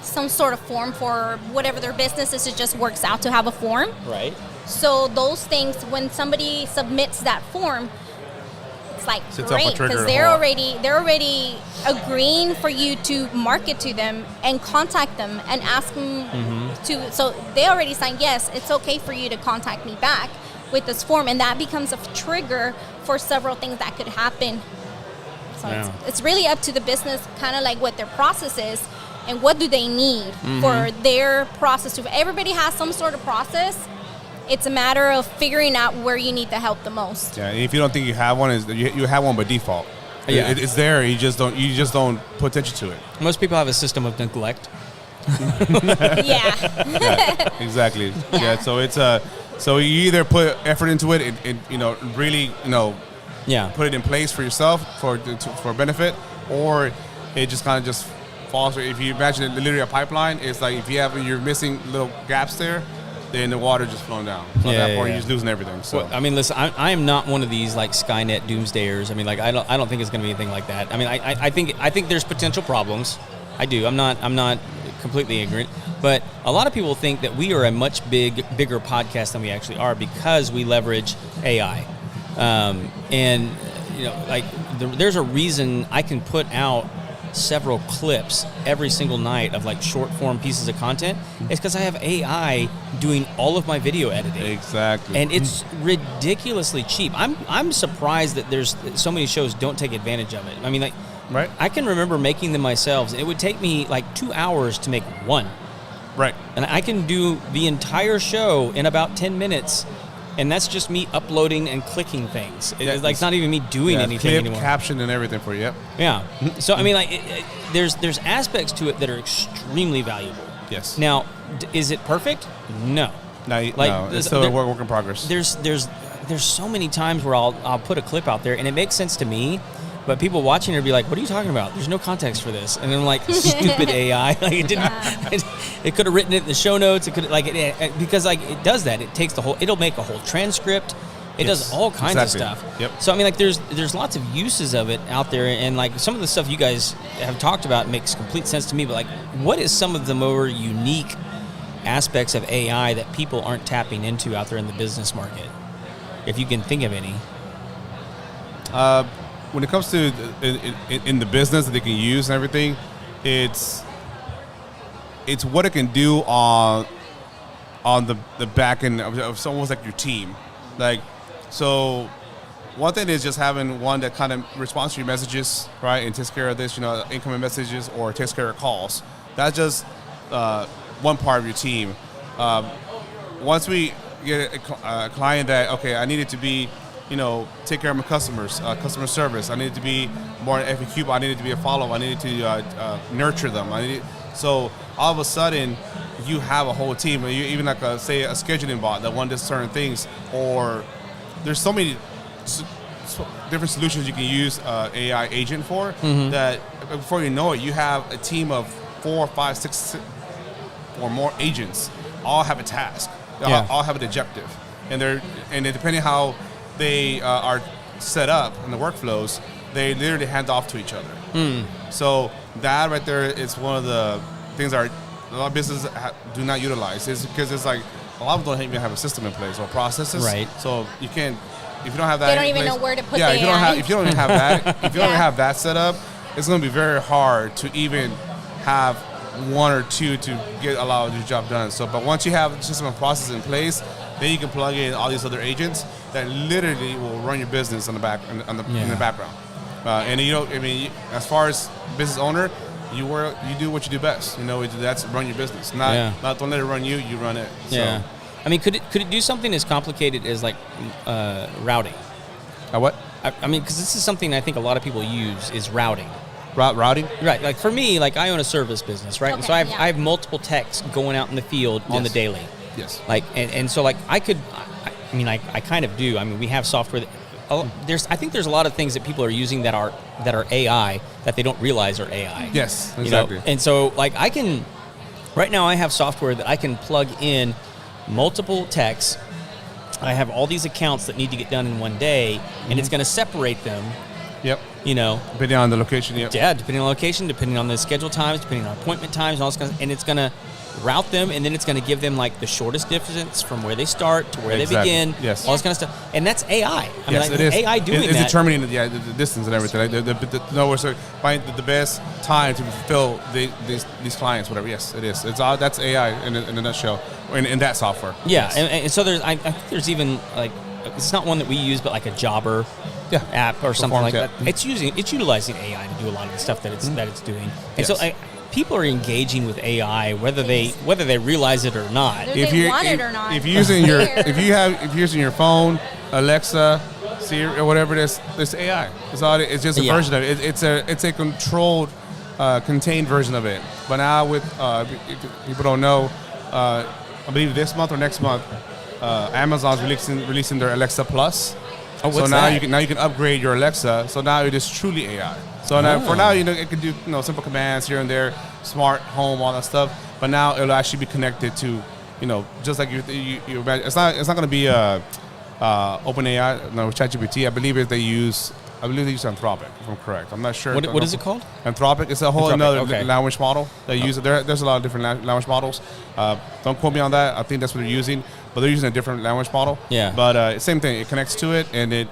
some sort of form for whatever their business is. It just works out to have a form. Right. So those things, when somebody submits that form, it's like great because they're already agreeing for you to market to them and contact them and ask them to. So they already signed yes. It's okay for you to contact me back with this form, and that becomes a trigger for several things that could happen. So it's really up to the business, kind of like what their process is and what do they need for their process to. Everybody has some sort of process. It's a matter of figuring out where you need the help the most. Yeah, and if you don't think you have one, you have one by default. Yeah, it's there. You just don't put attention to it. Most people have a system of neglect. Yeah. Exactly. Yeah. So it's so you either put effort into it and really put it in place for yourself for benefit, or it just kind of just falls. If you imagine it literally a pipeline, it's like if you're missing little gaps there, then the water just flowing down. So at that point, you're just losing everything. So well, I mean, listen, I am not one of these like Skynet doomsdayers. I mean, like I don't think it's going to be anything like that. I mean, I think there's potential problems. I do. I'm not completely ignorant, but a lot of people think that we are a much bigger podcast than we actually are because we leverage AI, and there's a reason I can put out several clips every single night of like short form pieces of content. It's because I have AI doing all of my video editing. Exactly. And it's ridiculously cheap. I'm surprised that there's so many shows don't take advantage of it. I mean, like, right. I can remember making them myself, and it would take me like 2 hours to make one. Right. And I can do the entire show in about 10 minutes. And that's just me uploading and clicking things. It's not even me doing anything anymore. Caption and everything for you. Yep. Yeah. So I mean, like, there's aspects to it that are extremely valuable. Yes. Now, is it perfect? No. No, it's still a work in progress. There's so many times where I'll put a clip out there and it makes sense to me, but people watching it will be like, "What are you talking about? There's no context for this." And then I'm like, "Stupid AI! Like it didn't. It could have written it in the show notes. It could because like it does that. It takes it'll make a whole transcript. It does all kinds of stuff. Yep. So I mean, like there's lots of uses of it out there, and like some of the stuff you guys have talked about makes complete sense to me. But like, what is some of the more unique aspects of AI that people aren't tapping into out there in the business market, if you can think of any? When it comes to in the business that they can use and everything, it's what it can do on the back end of almost like your team. Like, so one thing is just having one that kind of responds to your messages, right, and takes care of this, incoming messages or takes care of calls. That's just one part of your team. Once we get a client that, okay, I need it to be, take care of my customers, customer service. I need it to be more FAQ, but I need it to be a follow-up. I need to nurture them. So all of a sudden, you have a whole team. You even like say a scheduling bot that one does certain things, or there's so many different solutions you can use AI agent for that before you know it, you have a team of 4, 5, 6 or more agents. All have a task. All have an objective, and depending how they are set up in the workflows, they literally hand off to each other. So that right there is one of the things that a lot of businesses do not utilize. Is because it's like a lot of them don't even have a system in place or processes. Right. So you can't, if you don't have that. They don't even know where to put the if you don't even have that, if you don't even have that set up, it's going to be very hard to even have one or two to get a lot of your job done. So, but once you have the system and process in place, then you can plug in all these other agents that literally will run your business in the background. And as far as business owner, you do what you do best. That's run your business. Not don't let it run you. You run it. Yeah. So. I mean, could it do something as complicated as like routing? What? I mean, because this is something I think a lot of people use is routing. routing. Right. Like for me, like I own a service business, right? Okay, and so I have multiple techs going out in the field on the daily. Yes. Like and so like I kind of do. I mean, we have software that, I think there's a lot of things that people are using that are AI that they don't realize are AI. Yes, exactly. You know? And so like right now I have software that I can plug in multiple techs. I have all these accounts that need to get done in one day, and it's going to separate them. Yep. You know, depending on the location. Yep. Yeah, depending on location, depending on the schedule times, depending on appointment times, and all this kind of, and it's going to route them, and then it's going to give them like the shortest distance from where they start to where they begin. Yes. All this kind of stuff, and that's AI. I mean, like, it is. AI doing it's that. determining the distance and everything. Like so find the best time to fulfill these clients, whatever. Yes, it is. It's all that's AI in a nutshell. In that software. Yeah, yes. and so I think there's even like it's not one that we use, but like a Jobber app or something like that. It's utilizing AI to do a lot of the stuff that it's doing, and so people are engaging with AI whether they realize it or not. If they want it or not. If you're using your phone, Alexa, Siri, or whatever it is, it's AI. It's just a version of it. It's a controlled, contained version of it. But now with if people don't know, I believe this month or next month, Amazon's releasing their Alexa Plus. Oh, what's so now that? you can upgrade your Alexa. So now it is truly AI. So now, for now, it can do simple commands here and there, smart home, all that stuff. But now it'll actually be connected to, just like you imagine. It's not going to be OpenAI, no, ChatGPT. I believe they use Anthropic, if I'm correct. I'm not sure. What is it called? Anthropic. It's a whole another okay. language model. They use it. There's a lot of different language models. Don't quote me on that. I think that's what they're using. But they're using a different language model. Yeah. But same thing. It connects to it, and it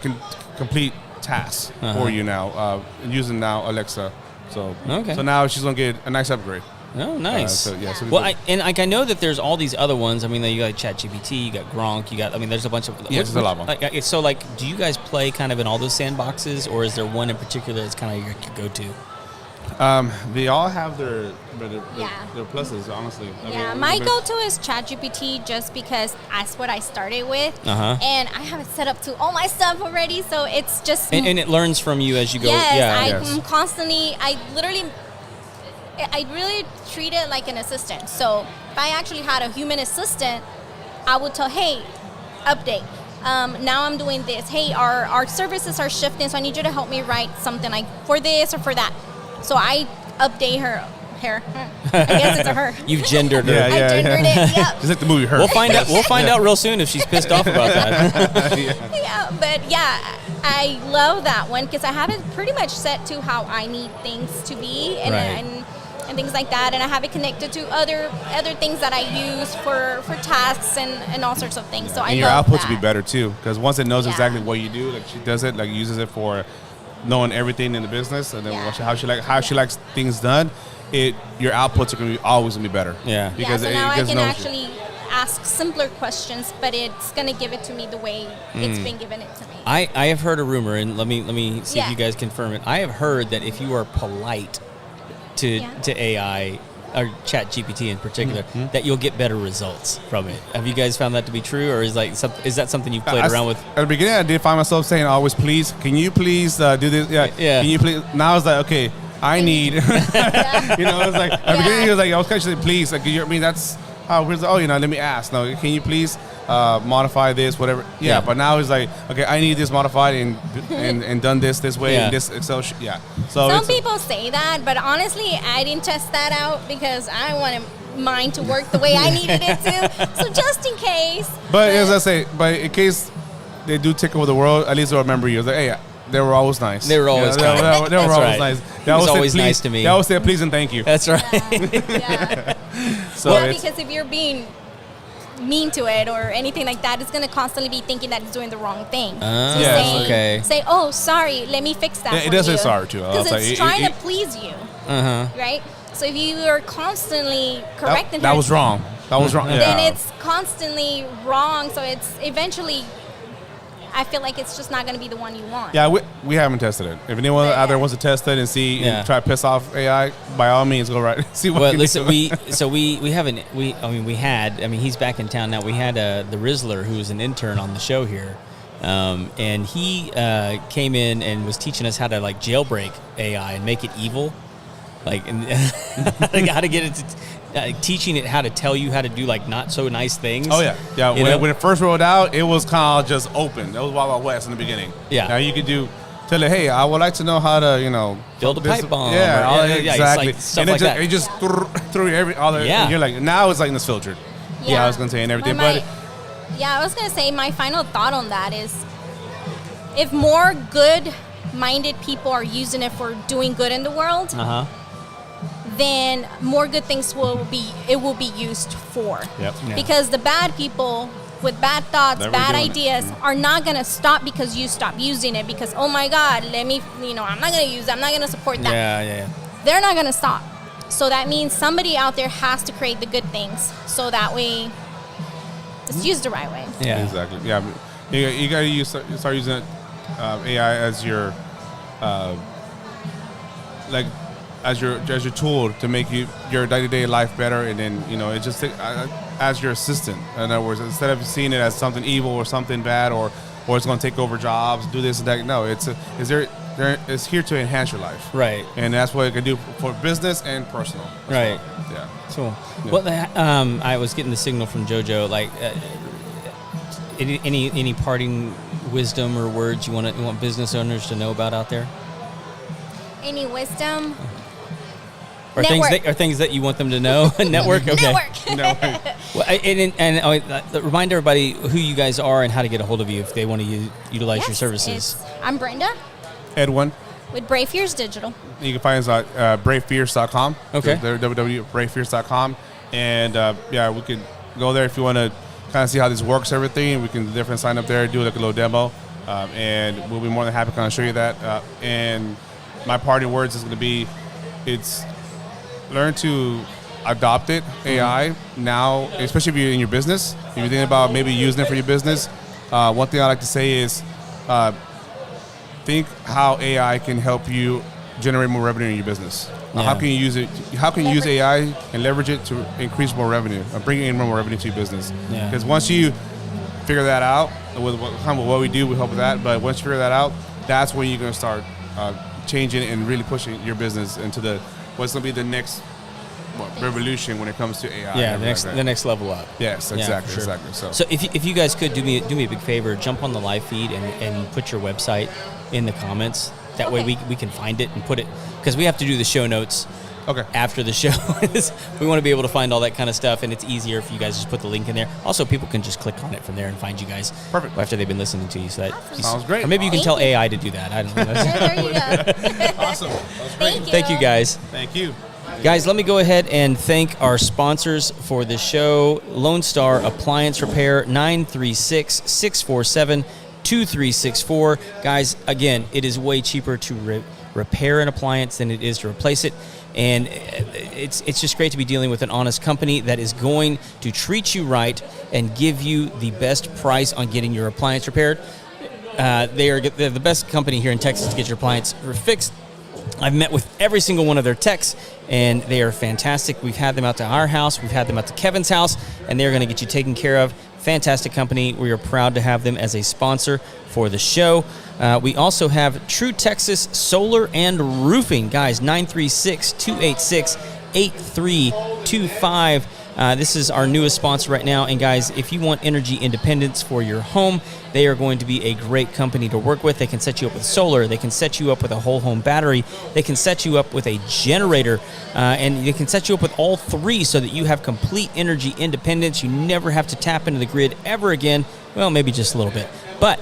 can complete tasks for you now, using now Alexa. So now she's going to get a nice upgrade. Oh, nice. So I know that there's all these other ones. I mean, you got ChatGPT, you got Gronk, there's a bunch of. Yeah, there's a lot of them. So, do you guys play kind of in all those sandboxes, or is there one in particular that's kind of your go-to? They all have their pluses, honestly. My go-to is ChatGPT just because that's what I started with, and I have it set up to all my stuff already, so it's just and it learns from you as you go. Yes, I'm constantly. I really treat it like an assistant. So if I actually had a human assistant, I would tell, hey, update. Now I'm doing this. Hey, our services are shifting, so I need you to help me write something like for this or for that. So I update her. I guess it's a her. You've gendered her. I gendered it. Yep. Just like the movie Her. We'll find out real soon if she's pissed off about that. I love that one because I have it pretty much set to how I need things to be and things like that, and I have it connected to other things that I use for tasks and all sorts of things. So and your outputs will be better too, because once it knows exactly what you do, like she does it, like uses it for knowing everything in the business, and then how she likes things done. Your outputs are always gonna be better. Yeah. Because so now I can actually ask simpler questions, but it's gonna give it to me the way it's been given it to me. I have heard a rumor, and let me see if you guys confirm it. I have heard that if you are polite to AI or ChatGPT in particular, that you'll get better results from it. Have you guys found that to be true, or is that something you've played around with? At the beginning, I did find myself saying always, "Please, can you please do this?" Yeah. Can you please? Now it's like, okay, I need. It's like at the beginning, it was like I was kind of saying, "Please," like that's how. Let me ask. No, can you please modify this, whatever? Yeah. But now it's like, okay, I need this modified and done this way in this Excel sheet. Yeah. So some people say that, but honestly, I didn't test that out because I wanted mine to work the way I needed it to. So just in case. But as I say, but in case they do take over the world, at least they'll remember you. It's like, hey, they were always nice. They were always nice. They were always nice. They was always nice to me. They always say please and thank you. That's right. Because if you're being mean to it or anything like that, it's going to constantly be thinking that it's doing the wrong thing. Say, oh, sorry, let me fix that. It does say sorry too. Because it's trying to please you, right? So if you are constantly correcting that was wrong. That was wrong. Then it's constantly wrong. So it's eventually, I feel like it's just not going to be the one you want. Yeah, we haven't tested it. If anyone out there wants to test it and see and try to piss off AI, by all means, go right. See what. Well, listen, we had. He's back in town now. We had the Rizzler, who was an intern on the show here, And he came in and was teaching us how to like jailbreak AI and make it evil, like and how to get it to. Teaching it how to tell you how to do like not so nice things. Oh yeah. When it first rolled out, it was kind of just open. That was Wild Wild West in the beginning. Yeah. Now you could tell it, hey, I would like to know how to, build a pipe bomb. Yeah, exactly. Like stuff and like that. It just threw Yeah. And you're like, now it's like this filtered. Yeah, I was gonna say and everything, I was gonna say my final thought on that is, if more good-minded people are using it for doing good in the world. Then more good things will be used for. Yep. Yeah. Because the bad people with bad thoughts, bad ideas are not going to stop because you stop using it because, oh my God, I'm not going to use it. I'm not going to support that. Yeah. They're not going to stop. So that means somebody out there has to create the good things so that way it's used the right way. Yeah. Exactly. Yeah. You got to start using AI as your as your tool to make your day-to-day life better, and then it just as your assistant. In other words, instead of seeing it as something evil or something bad or it's going to take over jobs, do this and that. No, it's here to enhance your life. Right. And that's what it can do for business and personal. Right. Well. Yeah. Cool. Yeah. Well, I was getting the signal from JoJo. Like, any parting wisdom or words you want business owners to know about out there? Any wisdom? Or things that you want them to know? Network? Okay. Network. Well, remind everybody who you guys are and how to get a hold of you if they want to utilize your services. I'm Brenda. Edwin. With Brave Fears Digital. You can find us at bravefears.com. Okay. www.bravefears.com. And we could go there if you want to kind of see how this works, everything. We can definitely sign up there, do like a little demo. And we'll be more than happy to kind of show you that. And my parting words is going to be, it's learn to adopt it, AI, now, especially if you're in your business. If you're thinking about maybe using it for your business, one thing I like to say is think how AI can help you generate more revenue in your business. Yeah. How can you use it? How can you use AI and leverage it to increase more revenue, bring in more revenue to your business? Yeah. Because once you figure that out, with what we do, we help with that. But once you figure that out, that's when you're going to start changing and really pushing your business into what's going to be the next revolution when it comes to AI. Yeah, the next level up. Yes, exactly, sure. exactly. So if you guys could do me a big favor, jump on the live feed and put your website in the comments. That way we can find it and put it, because we have to do the show notes after the show. We want to be able to find all that kind of stuff, and it's easier if you guys just put the link in there. Also, people can just click on it from there and find you guys. Perfect. After they've been listening to you. So that sounds great. Or maybe you can tell AI to do that. I don't know. There you go. Awesome. That was great. Thank you, guys. Thank you. Guys, let me go ahead and thank our sponsors for the show. Lone Star Appliance Repair, 936-647-2364. Guys, again, it is way cheaper to repair an appliance than it is to replace it. And it's just great to be dealing with an honest company that is going to treat you right and give you the best price on getting your appliance repaired. They're the best company here in Texas to get your appliance fixed. I've met with every single one of their techs, and they are fantastic. We've had them out to our house. We've had them out to Kevin's house, and they're going to get you taken care of. Fantastic company. We are proud to have them as a sponsor for the show. We also have True Texas Solar and Roofing. Guys, 936-286-8325. This is our newest sponsor right now. And guys, if you want energy independence for your home, they are going to be a great company to work with. They can set you up with solar. They can set you up with a whole home battery. They can set you up with a generator. And they can set you up with all three so that you have complete energy independence. You never have to tap into the grid ever again. Well, maybe just a little bit. But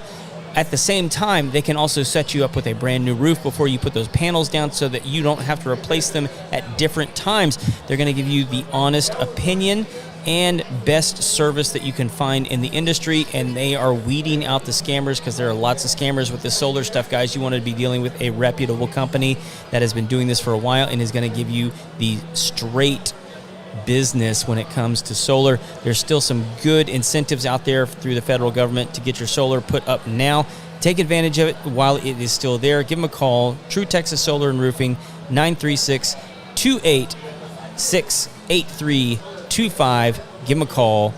at the same time, they can also set you up with a brand new roof before you put those panels down so that you don't have to replace them at different times. They're going to give you the honest opinion and best service that you can find in the industry, and they are weeding out the scammers because there are lots of scammers with this solar stuff, guys. You want to be dealing with a reputable company that has been doing this for a while and is going to give you the straight business when it comes to solar. There's still some good incentives out there through the federal government to get your solar put up now. Take advantage of it while it is still there. Give them a call. True Texas Solar and Roofing, 936-286-8325. Give them a call.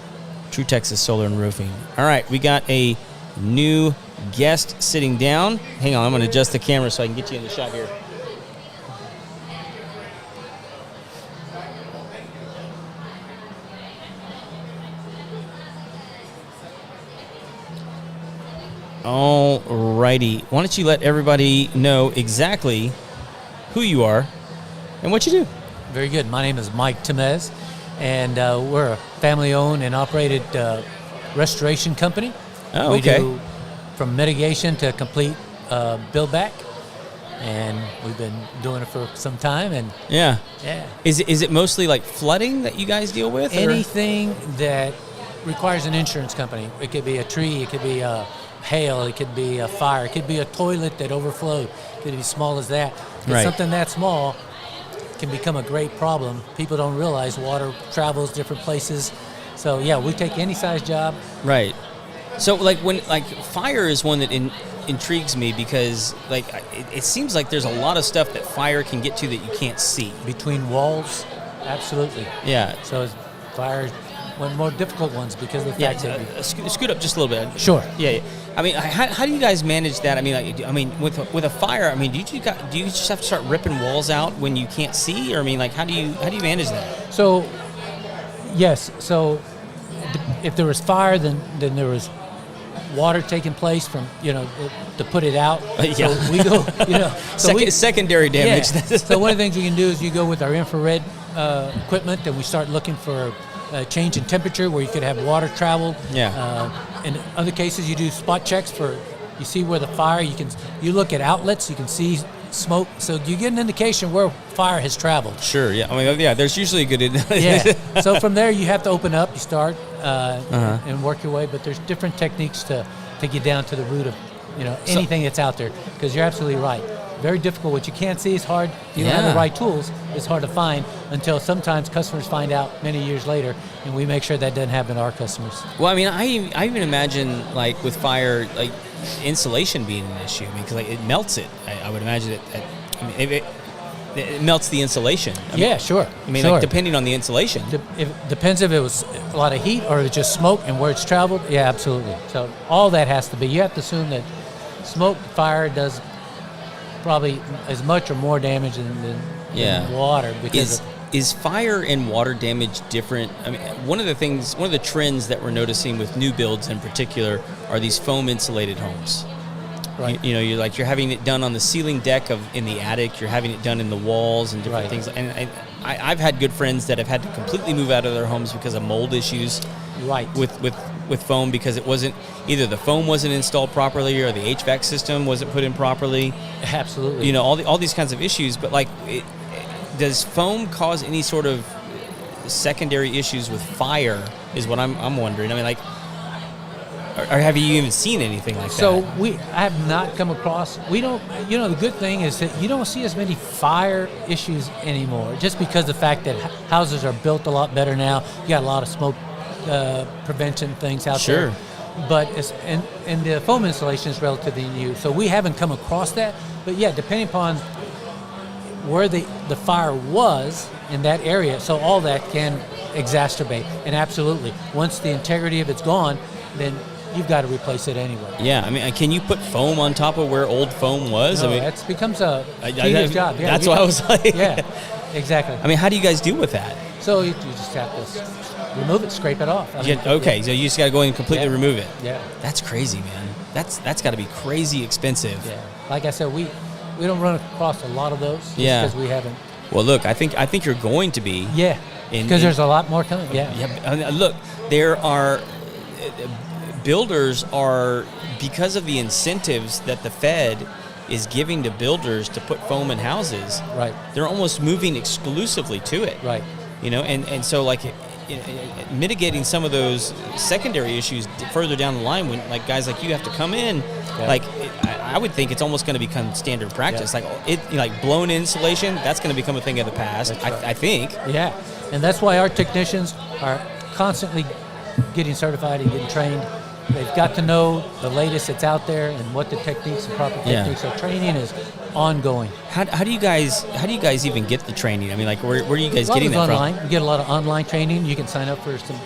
True Texas Solar and Roofing. All right, we got a new guest sitting down. Hang on, I'm going to adjust the camera so I can get you in the shot here. All righty. Why don't you let everybody know exactly who you are and what you do? Very good. My name is Mike Temez, and we're a family-owned and operated restoration company. Oh, we okay. do from mitigation to complete build-back, and we've been doing it for some time. And Yeah. yeah, Is it mostly like flooding that you guys deal with? or- anything that requires an insurance company. It could be a tree, it could be a hail, it could be a fire, it could be a toilet that overflowed. It could be small as that. If Right. something that small can become a great problem. People don't realize water travels different places. So yeah, we take any size job. Right. So like fire is one that intrigues me because like it seems like there's a lot of stuff that fire can get to that you can't see. Between walls, absolutely. Yeah. So fire, one of the more difficult ones because of the Yeah. fact that Scoot up just a little bit. Sure. Yeah. I mean, how do you guys manage that? I mean, with a fire, I mean, do you just have to start ripping walls out when you can't see, or I mean, like, how do you manage that? So, yes. So, if there was fire, then there was water taking place from to put it out. Yeah. So we go, so secondary damage. Yeah. So one of the things we can do is you go with our infrared equipment, and we start looking for a change in temperature where you could have water travel. Yeah. In other cases, you do spot checks you see where the fire. You look at outlets, you can see smoke, so you get an indication where fire has traveled. Sure. Yeah. I mean, yeah. There's usually a good. Yeah. So from there, you have to open up. You start and work your way, but there's different techniques to get down to the root of anything that's out there. Because you're absolutely right. Very difficult. What you can't see is hard. You don't have the right tools. It's hard to find until sometimes customers find out many years later, and we make sure that doesn't happen to our customers. Well, I mean, I even imagine like with fire, like insulation being an issue. I mean, because like it melts it. I would imagine it melts the insulation. Yeah, sure. I mean, sure. like depending on the insulation. It depends if it was a lot of heat or if it's just smoke and where it's traveled. Yeah, absolutely. So all that has to be. You have to assume that smoke, fire does probably as much or more damage than water. Because is fire and water damage different? I mean, one of the trends that we're noticing with new builds in particular are these foam insulated homes. Right. You're having it done on the ceiling deck in the attic. You're having it done in the walls and different things. And I've had good friends that have had to completely move out of their homes because of mold issues. Right. With foam, because it wasn't either the foam wasn't installed properly or the HVAC system wasn't put in properly. Absolutely. All these kinds of issues. But like, does foam cause any sort of secondary issues with fire? Is what I'm wondering. I mean, like, or have you even seen anything like that? So I have not come across. We don't. The good thing is that you don't see as many fire issues anymore, just because the fact that houses are built a lot better now. You got a lot of smoke prevention things out there. But and the foam insulation is relatively new, so we haven't come across that. But yeah, depending upon where the fire was in that area, so all that can exacerbate. And absolutely, once the integrity of it's gone, then you've got to replace it anyway. Yeah, I mean, can you put foam on top of where old foam was? No, I mean, it becomes a tedious job. Yeah, that's why I was like, yeah, exactly. I mean, how do you guys deal with that? So you just have to remove it, scrape it off. So you just got to go in and completely remove it. Yeah, that's crazy, man. That's got to be crazy expensive. Yeah, like I said, we don't run across a lot of those. Because we haven't. Well, look, I think you're going to be. Yeah, because there's a lot more coming. Yeah. Yeah. Look, there are. Builders are, because of the incentives that the Fed is giving to builders to put foam in houses, right? They're almost moving exclusively to it, right? And so like mitigating some of those secondary issues further down the line when like guys like you have to come in, like I would think it's almost going to become standard practice. Like blown insulation, that's going to become a thing of the past. Right. I think. Yeah, and that's why our technicians are constantly getting certified and getting trained. They've got to know the latest that's out there and what the techniques and proper techniques. So training is ongoing. How do you guys even get the training? I mean, like where are you guys getting that online. from? You get a lot of online training. You can sign up for some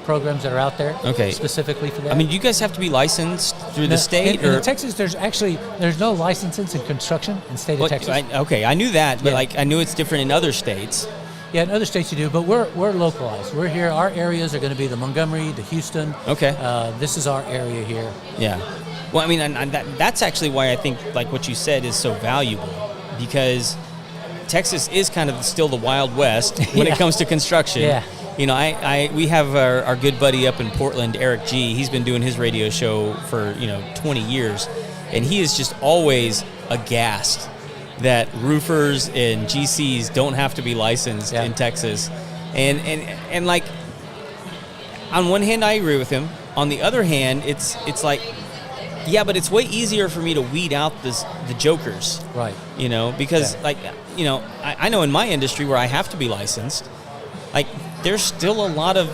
programs that are out there specifically for that. I mean, do you guys have to be licensed through the state? In Texas, there's no licenses in construction in the state of Texas. I knew that, but I knew it's different in other states. Yeah, in other states you do, but we're localized. We're here. Our areas are going to be the Montgomery, the Houston. Okay. This is our area here. Yeah. Well, I mean, and that's actually why I think, like what you said, is so valuable, because Texas is kind of still the Wild West when it comes to construction. Yeah. You know, we have our good buddy up in Portland, Eric G. He's been doing his radio show for 20 years, and he is just always aghast that roofers and GCs don't have to be licensed in Texas, and like, on one hand I agree with him. On the other hand, it's like, yeah, but it's way easier for me to weed out the jokers, right? Because I know in my industry where I have to be licensed, like there's still a lot of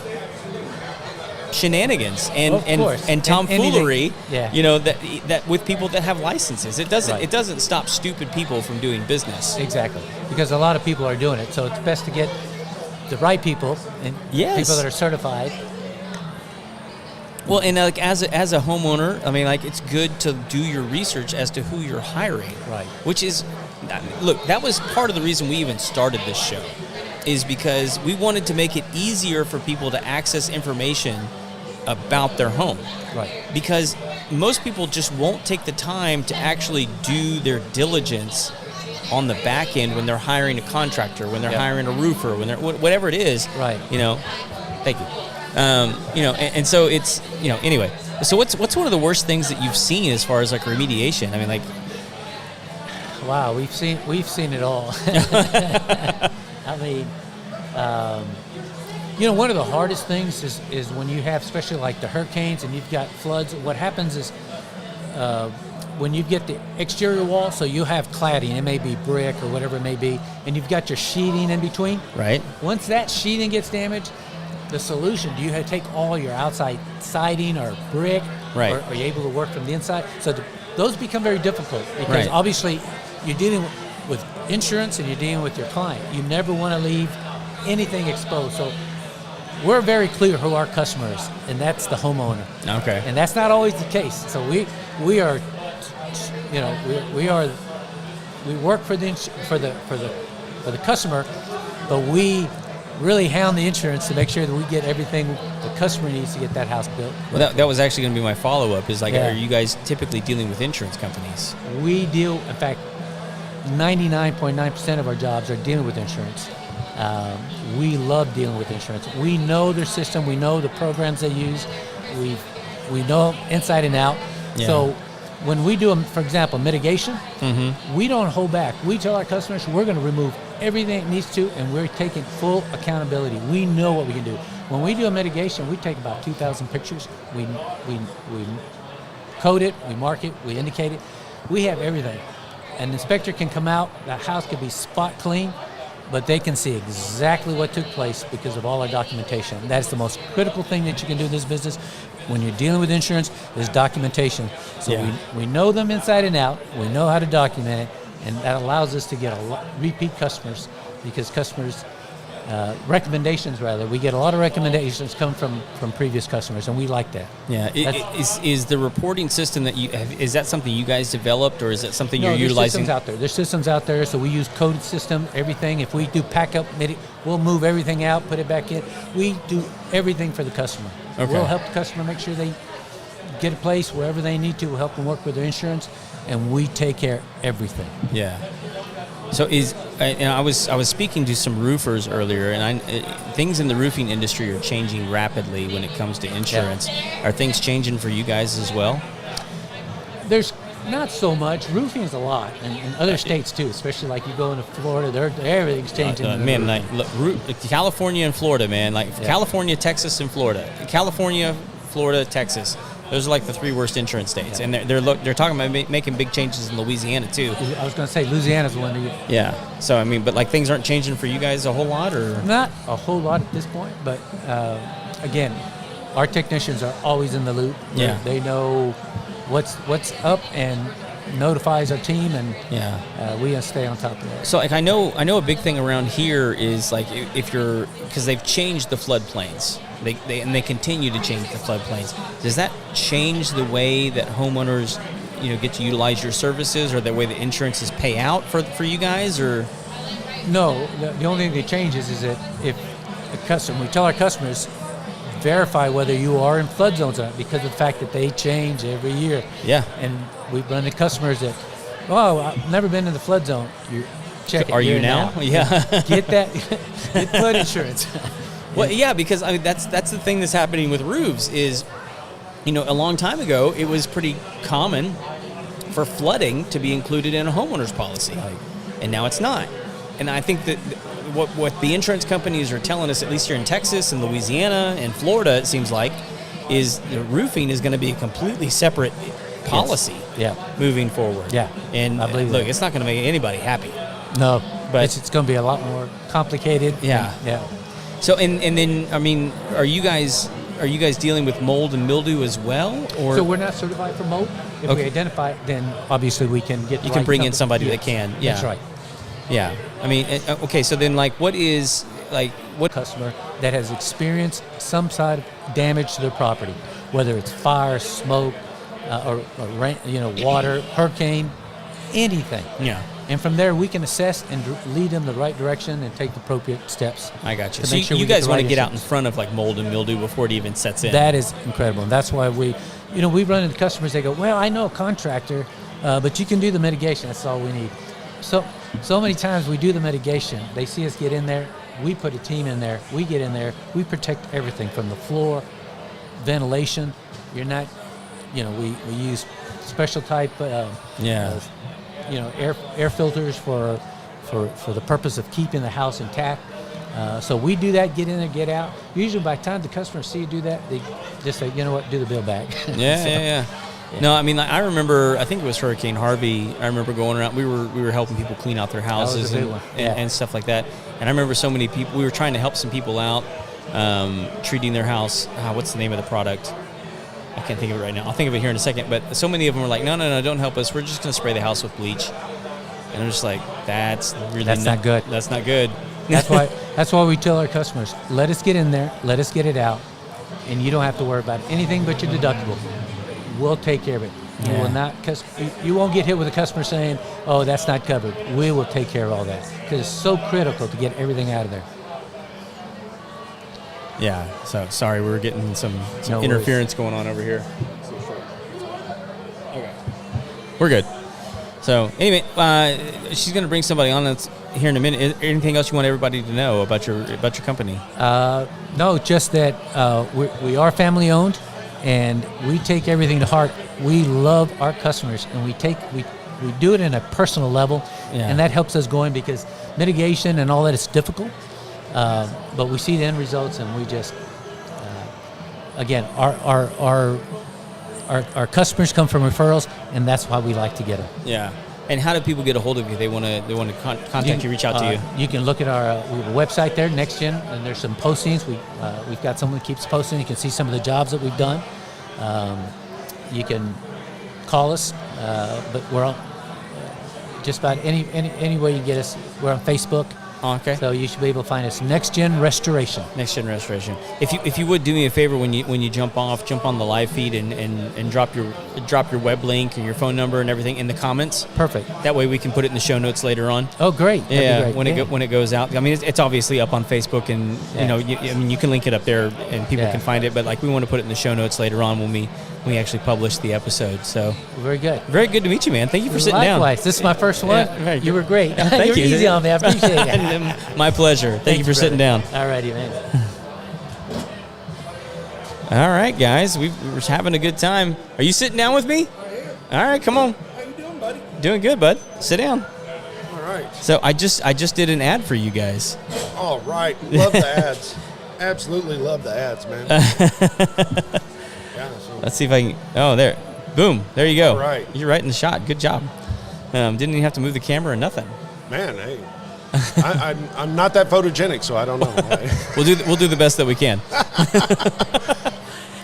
shenanigans and tomfoolery, that with people that have licenses. It doesn't stop stupid people from doing business. Exactly, because a lot of people are doing it. So it's best to get the right people and people that are certified. Well, and like as a homeowner, I mean, like, it's good to do your research as to who you're hiring. Right. Which is, look, that was part of the reason we even started this show, is because we wanted to make it easier for people to access information about their home. Right. Because most people just won't take the time to actually do their diligence on the back end when they're hiring a contractor, when they're hiring a roofer, when they're whatever it is. Right. Thank you. And so it's, anyway. So what's one of the worst things that you've seen as far as like remediation? I mean, like, wow, we've seen it all. I mean, one of the hardest things is when you have, especially like the hurricanes and you've got floods. What happens is when you get the exterior wall, so you have cladding, it may be brick or whatever it may be, and you've got your sheeting in between. Right. Once that sheeting gets damaged, the solution, do you have to take all your outside siding or brick? Right. Or are you able to work from the inside? So those become very difficult because obviously you're dealing with insurance and you're dealing with your client. You never want to leave anything exposed. So we're very clear who our customer is, and that's the homeowner. Okay. And that's not always the case. So we are, we work for the customer, but we really hound the insurance to make sure that we get everything the customer needs to get that house built. Well, that was actually going to be my follow-up, is like, are you guys typically dealing with insurance companies? We deal, in fact, 99.9% of our jobs are dealing with insurance. We love dealing with insurance. We know their system. We know the programs they use. We know them inside and out. Yeah. So when we do, for example, mitigation, we don't hold back. We tell our customers we're going to remove everything it needs to, and we're taking full accountability. We know what we can do. When we do a mitigation, we take about 2,000 pictures. We code it, we mark it, we indicate it. We have everything. An inspector can come out, the house could be spot clean, but they can see exactly what took place because of all our documentation. That's the most critical thing that you can do in this business when you're dealing with insurance, is documentation. So we know them inside and out, we know how to document it, and that allows us to get a lot repeat customers, because customers, recommendations rather, we get a lot of recommendations come from previous customers, and we like that. Yeah, is the reporting system that you have, is that something you guys developed, or is that something you're utilizing? There's systems out there, so we use coded system, everything. If we do pack up, we'll move everything out, put it back in. We do everything for the customer. Okay. We'll help the customer make sure they get a place wherever they need to. We'll help them work with their insurance, and we take care of everything. Yeah. So I was speaking to some roofers earlier, and things in the roofing industry are changing rapidly when it comes to insurance. Yeah. Are things changing for you guys as well? There's not so much. Roofing is a lot, and in other states too, especially like you go into Florida, everything's changing. Man, like California and Florida, man. Like California, Texas, and Florida. California, Florida, Texas. Those are like the three worst insurance states, and they're talking about making big changes in Louisiana too. I was going to say Louisiana's one. Yeah. So I mean, but like things aren't changing for you guys a whole lot, or not a whole lot at this point. But again, our technicians are always in the loop. Yeah. They know what's up and notifies our team, and we stay on top of that. So like I know a big thing around here is like if you're, because they've changed the floodplains. They continue to change the floodplains. Does that change the way that homeowners, get to utilize your services, or the way the insurances pay out for you guys, or? No, the only thing that changes is that if we tell our customers, verify whether you are in flood zones or not, because of the fact that they change every year. Yeah. And we've run into customers that, I've never been in the flood zone. You check it. Are you now? Yeah. Get flood insurance. Well, yeah, because that's the thing that's happening with roofs is, a long time ago it was pretty common for flooding to be included in a homeowner's policy, and now it's not. And I think that what the insurance companies are telling us, at least here in Texas and Louisiana and Florida, it seems like, is roofing is going to be a completely separate policy. Yeah. Moving forward. Yeah. And I believe look, it's not going to make anybody happy. No, but it's going to be a lot more complicated. Yeah. Yeah. So and then are you guys dealing with mold and mildew as well, or? So we're not certified for mold. If we identify it, then obviously we can get. You can bring in somebody that can. Yeah. That's right. Yeah. Okay. So then, what customer that has experienced some side of damage to their property, whether it's fire, smoke, or rain, water, hurricane, anything. Yeah. And from there, we can assess and lead them the right direction and take the appropriate steps. I got you. To So make sure you we get guys the want to right get out in issues. front of mold and mildew before it even sets in. That is incredible. And that's why we run into customers. They go, well, I know a contractor, but you can do the mitigation. That's all we need. So many times we do the mitigation. They see us get in there. We put a team in there. We get in there. We protect everything from the floor, ventilation. You're not, we use special type, air filters for the purpose of keeping the house intact. So we do that, get in there, get out. Usually by the time the customers see you do that, they just say, you know what, do the bill back. Yeah. No, I remember, I think it was Hurricane Harvey. I remember going around, we were helping people clean out their houses and stuff like that. And I remember so many people, we were trying to help some people out, treating their house. What's the name of the product? I can't think of it right now. I'll think of it here in a second. But so many of them were like, no, don't help us. We're just going to spray the house with bleach. And I'm just like, that's not good. That's not good. That's why we tell our customers, let us get in there, let us get it out, and you don't have to worry about anything but your deductible. We'll take care of it. You won't get hit with a customer saying, oh, that's not covered. We will take care of all that, because it's so critical to get everything out of there. Yeah, so sorry, we were getting some interference going on over here. Okay. We're good. So anyway, she's going to bring somebody on that's here in a minute. Is there anything else you want everybody to know about your company? No, just that we are family owned, and we take everything to heart. We love our customers, and we do it in a personal level, and that helps us going, because mitigation and all that is difficult. But we see the end results, and we just, again, our customers come from referrals, and that's why we like to get them. Yeah. And how do people get a hold of you? They want to contact you, reach out to you. You can look at our we have a website there, NextGen, and there's some postings. We've got someone who keeps posting. You can see some of the jobs that we've done. You can call us, but we're on just about any way you get us. We're on Facebook. Okay. So you should be able to find us. NextGen Restoration. NextGen Restoration. If you would do me a favor when you jump on the live feed and drop your web link and your phone number and everything in the comments. Perfect. That way we can put it in the show notes later on. Oh, great. That'd be great. When it goes out. I mean, it's obviously up on Facebook, and you can link it up there and people can find it. But we want to put it in the show notes later on when we actually publish the episode. So very good. Very good to meet you, man. Thank you for sitting down. Likewise. This is my first one. Yeah, you were great. Thank you. You're easy on me. I appreciate it. My pleasure. Thank you for sitting down. All righty, man. All right, guys. We were having a good time. Are you sitting down with me? All right, come on. How you doing, buddy? Doing good, bud. Sit down. All right. So I just did an ad for you guys. All right. Love the ads. Absolutely love the ads, man. Let's see if I can. Oh, there. Boom. There you go. All right. You're right in the shot. Good job. Didn't even have to move the camera or nothing. Man, hey. I'm not that photogenic, so I don't know. We'll do the best that we can.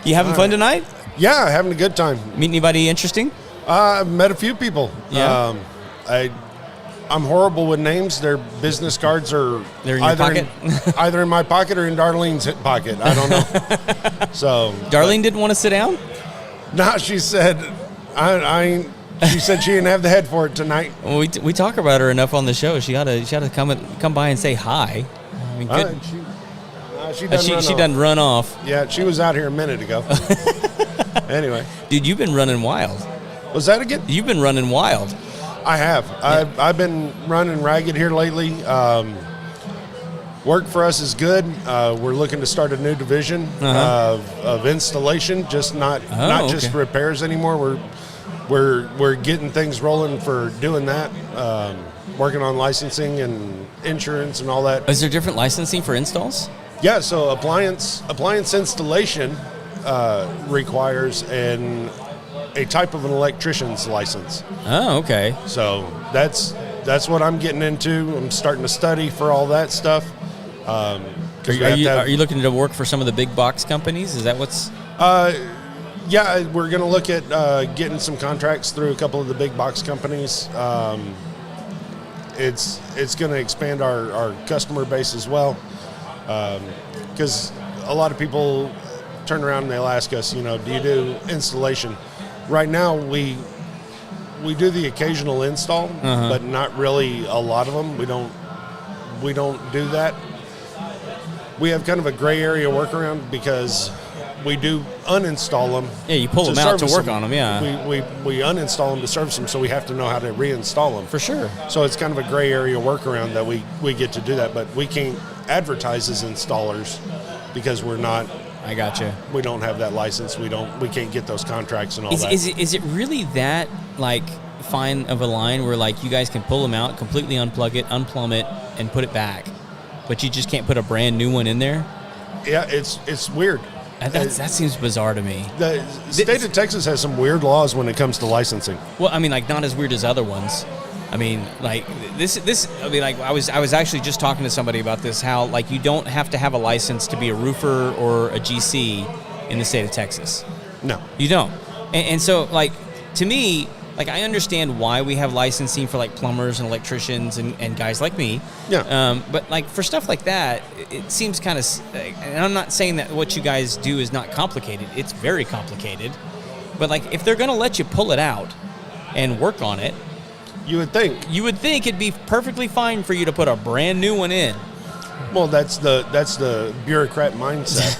You having fun tonight? Yeah, having a good time. Meet anybody interesting? I've met a few people. Yeah. I'm horrible with names. Their business cards are They're in your pocket? either in my pocket or in Darlene's hip pocket. I don't know. So Darlene didn't want to sit down? No, she said, she said she didn't have the head for it tonight. Well, we talk about her enough on the show. She ought to come by and say hi. I mean, good. She done run off. Yeah, she was out here a minute ago. Anyway. Dude, you've been running wild. Was that again? You've been running wild. I have. Yeah. I've been running ragged here lately. Work for us is good. We're looking to start a new division of installation, just not just repairs anymore. We're getting things rolling for doing that. Working on licensing and insurance and all that. Is there different licensing for installs? Yeah. So appliance installation requires a type of an electrician's license. Oh, okay. So that's what I'm getting into. I'm starting to study for all that stuff. Are you looking to work for some of the big box companies? Is that what's? Yeah, we're going to look at getting some contracts through a couple of the big box companies. It's going to expand our customer base as well, because a lot of people turn around and they'll ask us, do you do installation? Right now, we do the occasional install, but not really a lot of them. We don't do that. We have kind of a gray area workaround because we do uninstall them. Yeah, you pull them out to work on them. Yeah, we uninstall them to service them, so we have to know how to reinstall them. For sure. So it's kind of a gray area workaround that we get to do that, but we can't advertise as installers because we're not. I gotcha. We don't have that license. We can't get those contracts and all that. Is it really that fine of a line where you guys can pull them out, completely unplug it, unplumb it, and put it back, but you just can't put a brand new one in there? Yeah, it's weird. That seems bizarre to me. The state of Texas has some weird laws when it comes to licensing. Well, I mean, not as weird as other ones. I mean, this. I mean, I was actually just talking to somebody about this. How you don't have to have a license to be a roofer or a GC in the state of Texas. No, you don't. And so, to me, I understand why we have licensing for plumbers and electricians and guys like me. Yeah. But for stuff like that, it seems kind of. And I'm not saying that what you guys do is not complicated. It's very complicated. But if they're going to let you pull it out and work on it. You would think it'd be perfectly fine for you to put a brand new one in. Well, that's the bureaucrat mindset,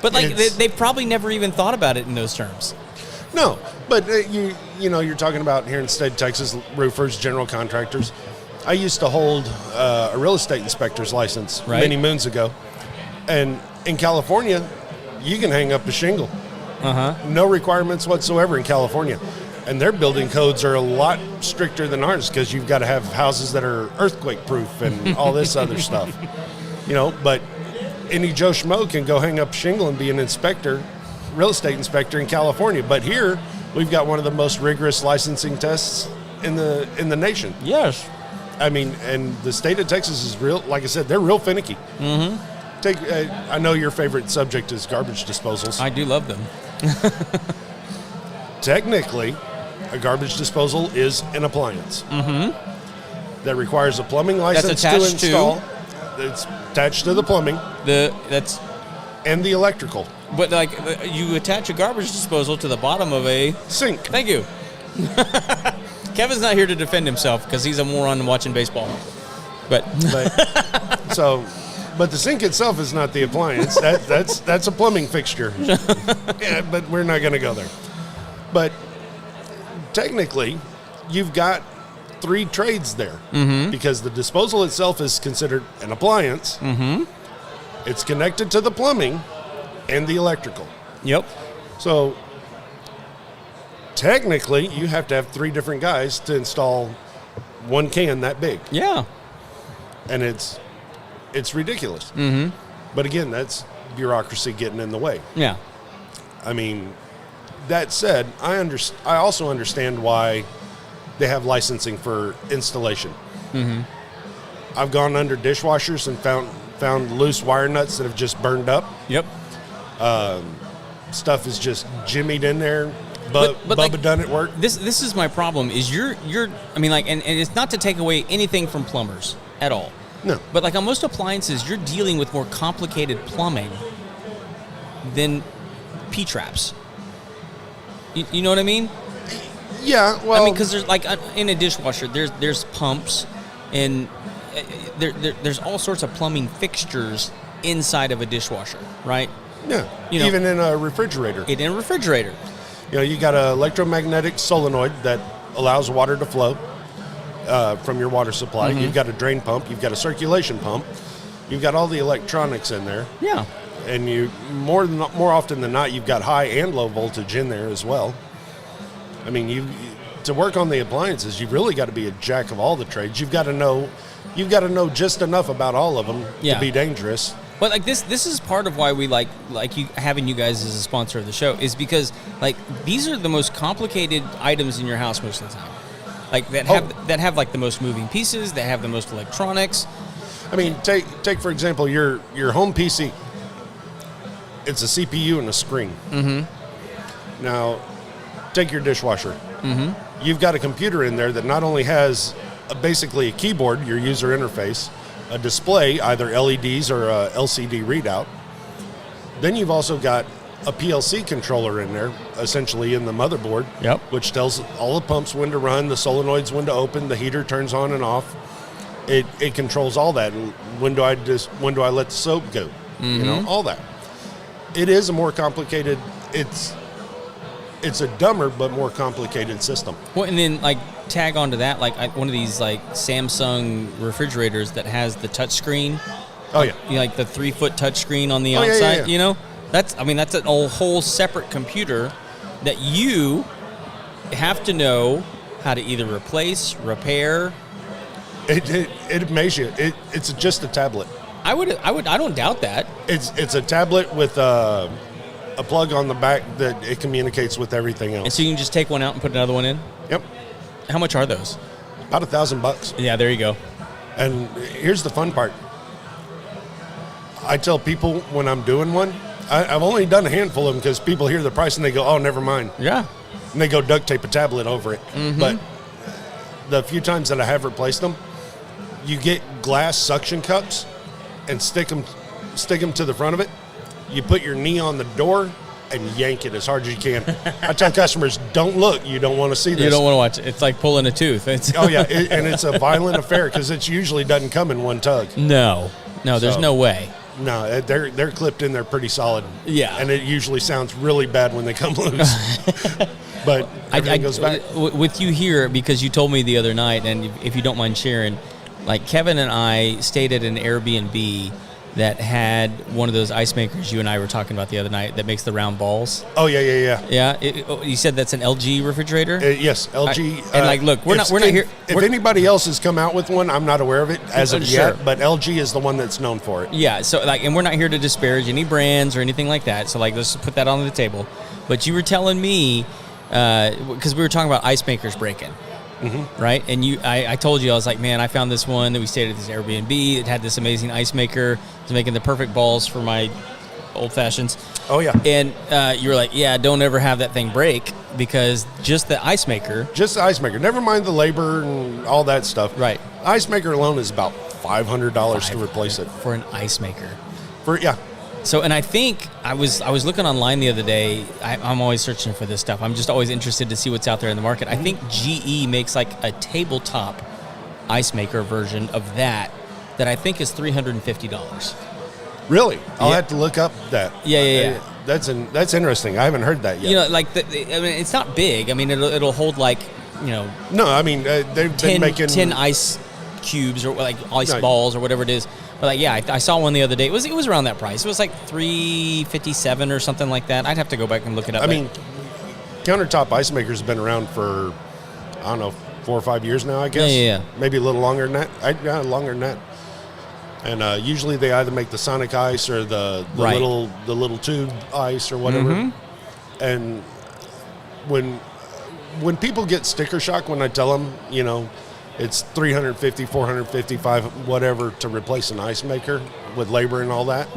But they've probably never even thought about it in those terms. No, but you're talking about here in the state of Texas, roofers, general contractors. I used to hold a real estate inspector's license many moons ago, and in California, you can hang up a shingle. No requirements whatsoever in California. And their building codes are a lot stricter than ours because you've got to have houses that are earthquake proof and all this other stuff. But any Joe Schmo can go hang up shingle and be an inspector, real estate inspector in California. But here we've got one of the most rigorous licensing tests in the nation. Yes. I mean, and the state of Texas is real, like I said, they're real finicky. I know your favorite subject is garbage disposals. I do love them. Technically, a garbage disposal is an appliance that requires a plumbing license to install. It's attached to the plumbing. And the electrical. But you attach a garbage disposal to the bottom of a sink. Thank you. Kevin's not here to defend himself because he's a moron watching baseball. But the sink itself is not the appliance. That's a plumbing fixture. Yeah, but we're not going to go there. But technically, you've got three trades there because the disposal itself is considered an appliance. It's connected to the plumbing and the electrical. Yep. So technically, you have to have three different guys to install one can that big. Yeah. And it's ridiculous. But again, that's bureaucracy getting in the way. Yeah. I mean, that said, I also understand why they have licensing for installation. I've gone under dishwashers and found loose wire nuts that have just burned up. Yep. Stuff is just jimmied in there. But Bubba like, done it work. This is my problem. Is you're I mean, like, and it's not to take away anything from plumbers at all. No. But like on most appliances, you're dealing with more complicated plumbing than P-traps. You know what I mean? Yeah. Well, I mean, because there's like in a dishwasher, there's pumps, and there's all sorts of plumbing fixtures inside of a dishwasher, right? Yeah. You know, even in a refrigerator. In a refrigerator. You know, you got an electromagnetic solenoid that allows water to flow from your water supply. You've got a drain pump. You've got a circulation pump. You've got all the electronics in there. Yeah. And you more often than not, you've got high and low voltage in there as well. I mean, to work on the appliances, you've really got to be a jack of all the trades. You've got to know just enough about all of them to be dangerous. But like this is part of why we like you having you guys as a sponsor of the show, is because like these are the most complicated items in your house most of the time. Like that have like the most moving pieces, that have the most electronics. I mean, take for example your home PC. It's a CPU and a screen. Mm-hmm. Now, take your dishwasher. Mm-hmm. You've got a computer in there that not only has basically a keyboard, your user interface, a display, either LEDs or a LCD readout. Then you've also got a PLC controller in there, essentially in the motherboard, which tells all the pumps when to run, the solenoids when to open, the heater turns on and off. It controls all that. When do I let the soap go? Mm-hmm. You know, all that. It is a more complicated. It's a dumber but more complicated system. Well, and then like tag onto that, like one of these like Samsung refrigerators that has the touch screen. Oh yeah, you know, like the 3-foot touch screen on the outside. Yeah. You know, that's a whole separate computer that you have to know how to either replace, repair. It makes you. It's just a tablet. I don't doubt that. It's a tablet with a plug on the back that it communicates with everything else. And so you can just take one out and put another one in? Yep. How much are those? About $1,000. Yeah, there you go. And here's the fun part. I tell people when I'm doing one, I've only done a handful of them because people hear the price and they go, oh, never mind. Yeah. And they go duct tape a tablet over it. Mm-hmm. But the few times that I have replaced them, you get glass suction cups and stick them to the front of it. You put your knee on the door and yank it as hard as you can. I tell customers, don't look. You don't want to see this. You don't want to watch it. It's like pulling a tooth. Oh, yeah. And it's a violent affair because it usually doesn't come in one tug. No, there's no way. No, they're clipped in there pretty solid. Yeah. And it usually sounds really bad when they come loose. But everything goes back. With you here, because you told me the other night, and if you don't mind sharing, like Kevin and I stayed at an Airbnb that had one of those ice makers you and I were talking about the other night that makes the round balls. Oh, yeah. Yeah, you said that's an LG refrigerator? Yes, LG. And like, look, we're not here. If anybody else has come out with one, I'm not aware of it as of yet, but LG is the one that's known for it. Yeah, so like, and we're not here to disparage any brands or anything like that. So like, let's put that on the table. But you were telling me, because we were talking about ice makers breaking. Mm-hmm. Right, and I told you, I was like, man, I found this one that we stayed at this Airbnb. It had this amazing ice maker. It was making the perfect balls for my old fashions. Oh yeah, and you were like, yeah, don't ever have that thing break because just the ice maker. Never mind the labor and all that stuff. Right, ice maker alone is about $500 to replace it for an ice maker. So, and I think I was looking online the other day. I'm always searching for this stuff. I'm just always interested to see what's out there in the market. I think GE makes like a tabletop ice maker version of that I think is $350. Really? I'll have to look up that. Yeah. That's interesting. I haven't heard that yet. You know, like I mean, it's not big. I mean, it'll hold like, you know. No, I mean they've been making 10 ice cubes or like ice balls or whatever it is. But like, yeah, I saw one the other day. It was around that price. It was like $357 or something like that. I'd have to go back and look it up. I mean, countertop ice makers have been around for, I don't know, 4 or 5 years now, I guess. Yeah. Maybe a little longer than that. Longer than that. And usually they either make the Sonic ice or the little tube ice or whatever. Mm-hmm. And when people get sticker shock when I tell them, you know, it's $350, $450, $500, whatever to replace an ice maker with labor and all that.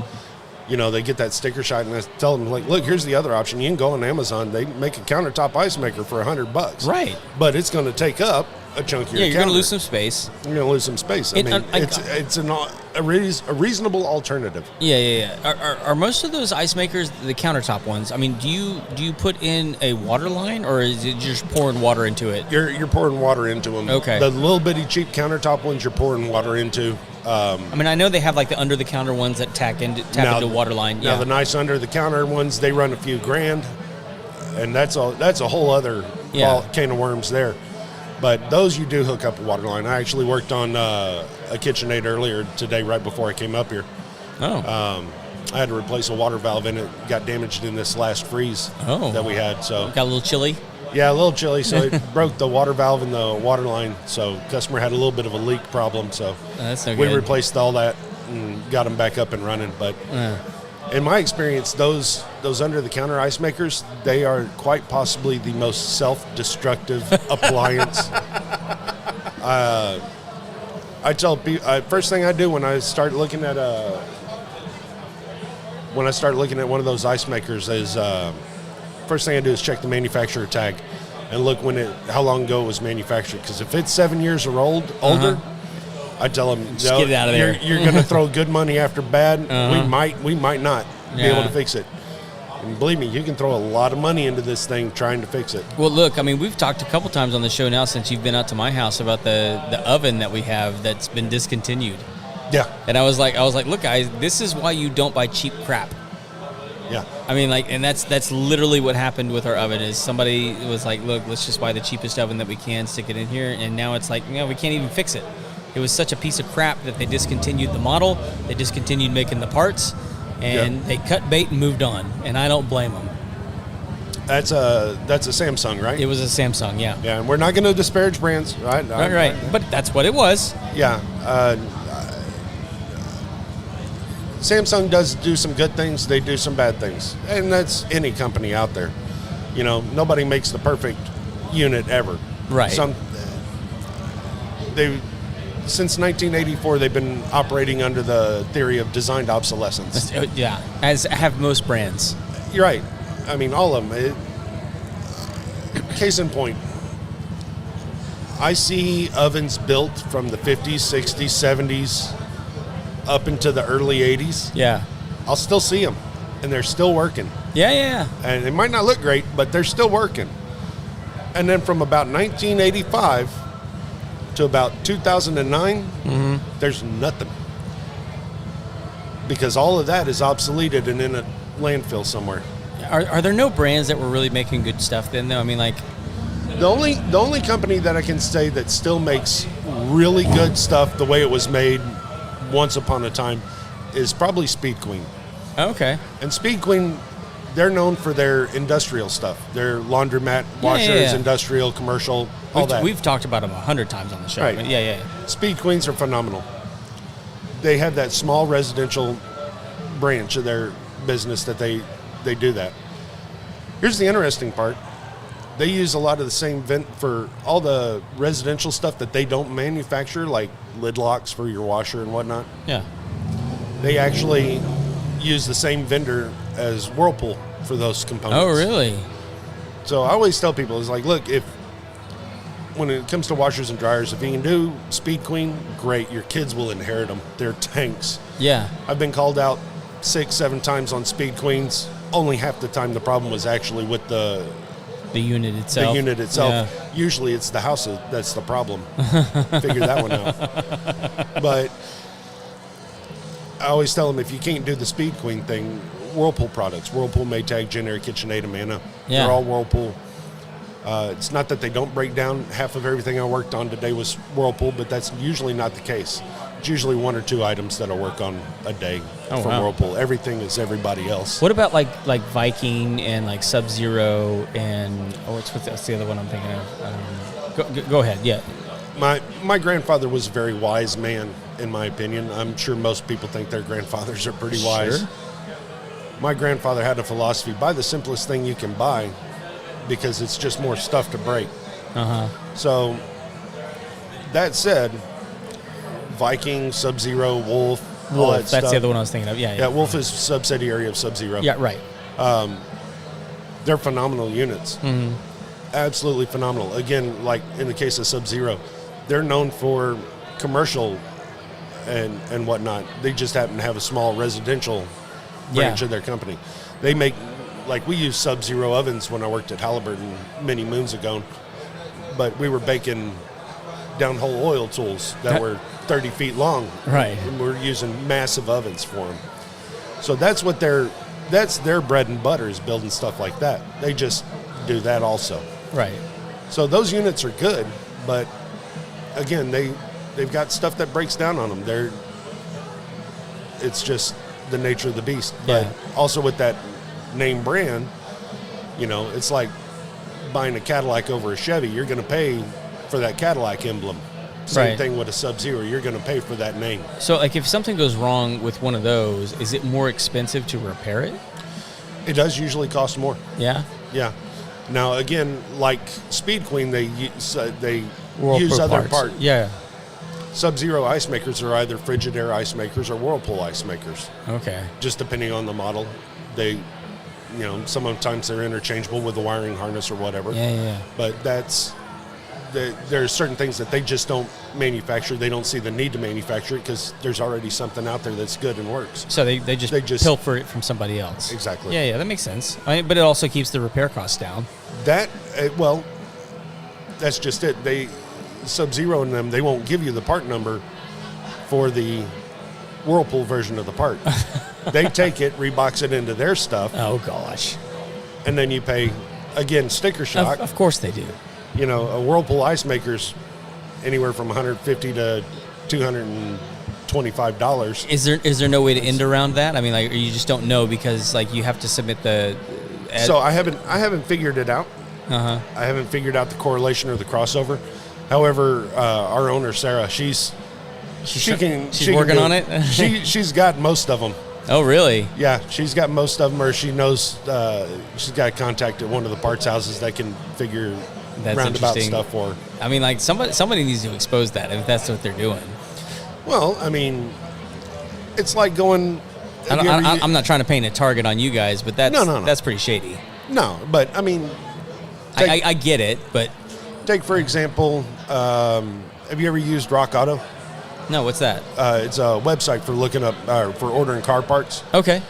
they get that sticker shot, and I tell them, like, look, here's the other option. You can go on Amazon. They make a countertop ice maker for $100. Right. But it's going to take up a chunk of your you're going to lose some space. You're going to lose some space. It's a reasonable alternative. Yeah. Are most of those ice makers the countertop ones? I mean, do you put in a water line, or is it just pouring water into it? You're pouring water into them. Okay. The little bitty cheap countertop ones, you're pouring water into. I mean, I know they have like the under the counter ones that tap into water line. Now the nice under the counter ones, they run a few grand, and that's a whole other can of worms there. But those you do hook up a water line. I actually worked on a KitchenAid earlier today, right before I came up here. Oh. I had to replace a water valve in it. Got damaged in this last freeze that we had. So got a little chilly. Yeah, a little chilly, so it broke the water valve in the water line. So customer had a little bit of a leak problem. So that's no we good. replaced all that and got them back up and running. But in my experience, those under-the-counter ice makers, they are quite possibly the most self-destructive appliance. I tell people, first thing I do when I start looking at one of those ice makers is first thing I do is check the manufacturer tag and look how long ago it was manufactured. Because if it's 7 years or older, I tell them, just get it out of there. You're going to throw good money after bad. We might not be able to fix it. And believe me, you can throw a lot of money into this thing trying to fix it. Well, look, I mean, we've talked a couple times on the show now since you've been out to my house about the oven that we have that's been discontinued. Yeah. And I was like, look, guys, this is why you don't buy cheap crap. Yeah. I mean, like, and that's literally what happened with our oven is somebody was like, look, let's just buy the cheapest oven that we can, stick it in here, and now it's like, we can't even fix it. It was such a piece of crap that they discontinued the model, they discontinued making the parts, and they cut bait and moved on, and I don't blame them. That's a Samsung, right? It was a Samsung, yeah. Yeah, and we're not going to disparage brands, right? Right. But that's what it was. Yeah. Samsung does do some good things. They do some bad things. And that's any company out there. Nobody makes the perfect unit ever. Right. Since 1984, they've been operating under the theory of designed obsolescence. Yeah, as have most brands. You're right. I mean, all of them. Case in point, I see ovens built from the 50s, 60s, 70s, up into the early 80s. Yeah. I'll still see them, and they're still working. Yeah. And it might not look great, but they're still working. And then from about 1985 to about 2009, there's nothing. Because all of that is obsoleted and in a landfill somewhere. Are there no brands that were really making good stuff then, though? I mean, like... The only company that I can say that still makes really good stuff the way it was made once upon a time is probably Speed Queen. Okay. And Speed Queen, they're known for their industrial stuff. Their laundromat, washers, industrial, commercial, all that. We've talked about them 100 times on the show. Right. Yeah. Speed Queens are phenomenal. They have that small residential branch of their business that they do that. Here's the interesting part. They use a lot of the same vent for all the residential stuff that they don't manufacture, like lid locks for your washer and whatnot. Yeah. They actually use the same vendor as Whirlpool for those components. Oh, really? So I always tell people, it's like, look, when it comes to washers and dryers, if you can do Speed Queen, great. Your kids will inherit them. They're tanks. Yeah. I've been called out 6-7 times on Speed Queens. Only half the time the problem was actually with the unit itself. The unit itself. Yeah. Usually it's the house that's the problem. Figure that one out. But I always tell them, if you can't do the Speed Queen thing, Whirlpool products. Whirlpool, Maytag, Jenner, KitchenAid, Amana. Yeah. They're all Whirlpool. It's not that they don't break down. Half of everything I worked on today was Whirlpool, but that's usually not the case. It's usually 1 or 2 items that I work on a day from Whirlpool. Everything is everybody else. What about like Viking and like Sub-Zero and what's the other one I'm thinking of? Go ahead. Yeah. My grandfather was a very wise man, in my opinion. I'm sure most people think their grandfathers are pretty wise. Sure. My grandfather had a philosophy: buy the simplest thing you can buy, because it's just more stuff to break. So, that said, Viking, Sub-Zero, Wolf, Wolf, that's the other one I was thinking of. Yeah, Wolf is a subsidiary of Sub-Zero. Yeah, right. They're phenomenal units. Mm-hmm. Absolutely phenomenal. Again, like in the case of Sub-Zero, they're known for commercial and whatnot. They just happen to have a small residential branch of their company. They make, like we used Sub-Zero ovens when I worked at Halliburton many moons ago, but we were baking downhole oil tools that were 30 feet long. Right. And we're using massive ovens for them. So that's their bread and butter, is building stuff like that. They just do that also. Right. So those units are good, but again, they've got stuff that breaks down on them. It's just the nature of the beast. But also with that name brand, it's like buying a Cadillac over a Chevy. You're going to pay for that Cadillac emblem. Same thing with a Sub-Zero. You're going to pay for that name. So, like, if something goes wrong with one of those, is it more expensive to repair it? It does usually cost more. Yeah? Yeah. Now, again, like Speed Queen, they use other parts. Yeah. Sub-Zero ice makers are either Frigidaire ice makers or Whirlpool ice makers. Okay. Just depending on the model. They, sometimes they're interchangeable with the wiring harness or whatever. Yeah. But there's certain things that they just don't manufacture. They don't see the need to manufacture it because there's already something out there that's good and works. So they just pilfer it from somebody else. Exactly. Yeah, that makes sense. But it also keeps the repair costs down. That's just it. Sub-Zero and them, they won't give you the part number for the Whirlpool version of the part. They take it, rebox it into their stuff. Oh, gosh. And then you pay, again, sticker shock. Of course they do. A Whirlpool ice maker's anywhere from $150 to $225. Is there no way to end around that? I mean, like, you just don't know because, like, you have to submit the... So I haven't figured it out. Uh-huh. I haven't figured out the correlation or the crossover. However, our owner, Sarah, she's working on it? She's got most of them. Oh, really? Yeah, she's got most of them, or she knows she's got a contact at one of the parts houses that can figure roundabout stuff for her. I mean, like, somebody needs to expose that if that's what they're doing. Well, I mean, it's like going... I'm not trying to paint a target on you guys, but that's No. that's pretty shady. No, but, I mean... I get it, but... Take, for example, have you ever used Rock Auto? No, what's that? It's a website for looking up, for ordering car parts. Okay.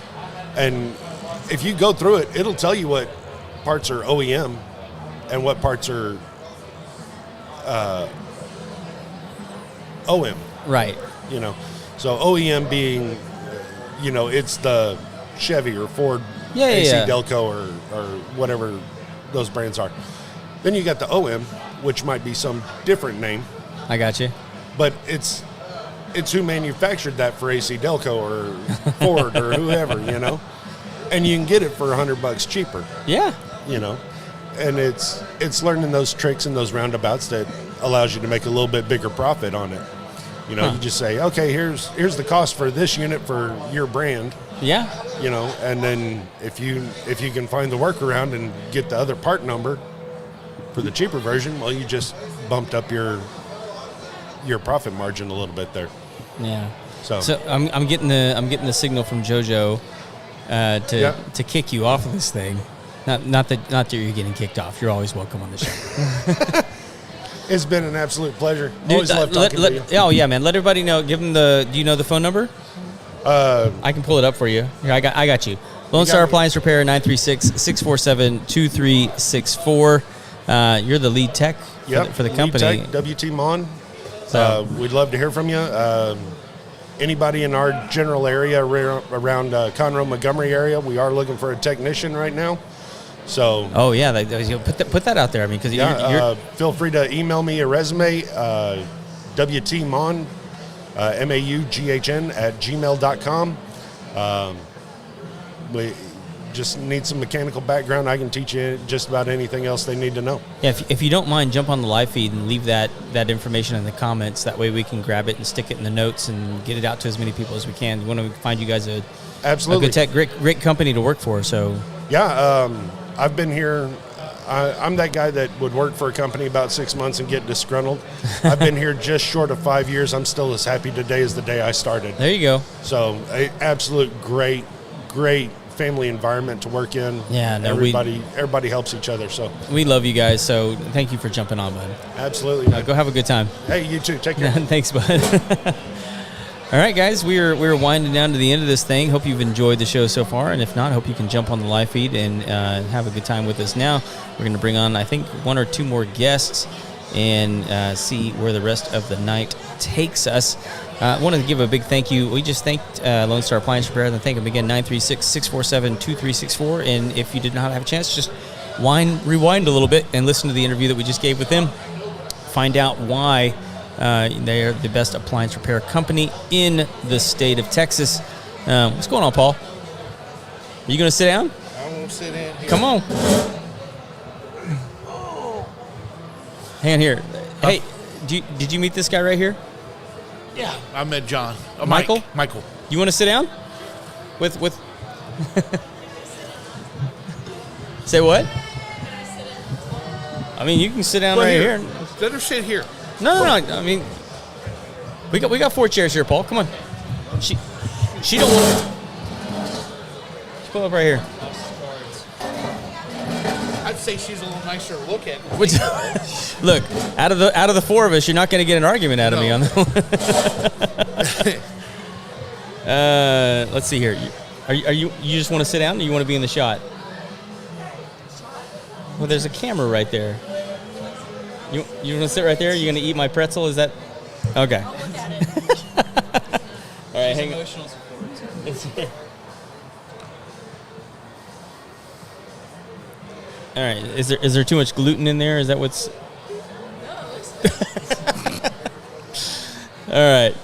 And if you go through it, it'll tell you what parts are OEM and what parts are OM. Right. So OEM being, it's the Chevy or Ford AC Delco or whatever those brands are. Then you got the OM, which might be some different name. I got you. But it's who manufactured that for AC Delco or Ford or whoever, And you can get it for $100 cheaper. Yeah. And it's learning those tricks and those roundabouts that allows you to make a little bit bigger profit on it. You just say, okay, here's the cost for this unit for your brand. Yeah. And then if you can find the workaround and get the other part number for the cheaper version, well, you just bumped up your profit margin a little bit there. Yeah. So I'm getting the signal from JoJo to kick you off of this thing. Not that you're getting kicked off. You're always welcome on the show. It's been an absolute pleasure. Dude, always love talking to you. Oh yeah, man. Let everybody know. Give them do you know the phone number? I can pull it up for you. Here, I got you. Lone Star Appliance Repair 936-647-2364. You're the lead tech for the company. Lead tech, WT Mon. We'd love to hear from you. Anybody in our general area around Conroe, Montgomery area, we are looking for a technician right now. So. Oh yeah, put that out there. I mean, because you're feel free to email me a resume. WTMon, MAUGHN @gmail.com. We just need some mechanical background. I can teach you just about anything else they need to know. Yeah, if you don't mind, jump on the live feed and leave that information in the comments. That way we can grab it and stick it in the notes and get it out to as many people as we can. We want to find you guys a good tech, great company to work for. So yeah, I've been here I'm that guy that would work for a company about 6 months and get disgruntled. I've been here just short of 5 years. I'm still as happy today as the day I started. There you go. So, absolute great family environment to work in. Yeah, no, everybody helps each other. So we love you guys. So thank you for jumping on, bud. Absolutely. Go have a good time. Hey, you too. Take care. Thanks, bud. All right, guys, we're winding down to the end of this thing. Hope you've enjoyed the show so far, and if not, hope you can jump on the live feed and have a good time with us. Now we're going to bring on, I think, 1 or 2 more guests and see where the rest of the night takes us. I wanted to give a big thank you. We just thanked Lone Star Appliance Repair, and thank them again, 936-647-2364. And if you did not have a chance, just rewind a little bit and listen to the interview that we just gave with them. Find out why they are the best appliance repair company in the state of Texas. What's going on, Paul? Are you going to sit down? I'm going to sit in here. Come on. Hang on here. Hey, did you meet this guy right here? Yeah, I met John. Michael? Michael. You want to sit down? With Say what? I mean, you can sit down here. Let her sit here. No. I mean, we got 4 chairs here, Paul. Come on. She don't want. Let's pull up right here. I'd say she's a little nicer to look at. Look, out of the 4 of us, you're not going to get an argument out of me on that one. Let's see here. Are you just want to sit down, or you want to be in the shot? Well, there's a camera right there. You want to sit right there? You're going to eat my pretzel? Is that okay? I'll look at it. All right, hang on. Emotional support. All right. Is there too much gluten in there? Is that what's? All right.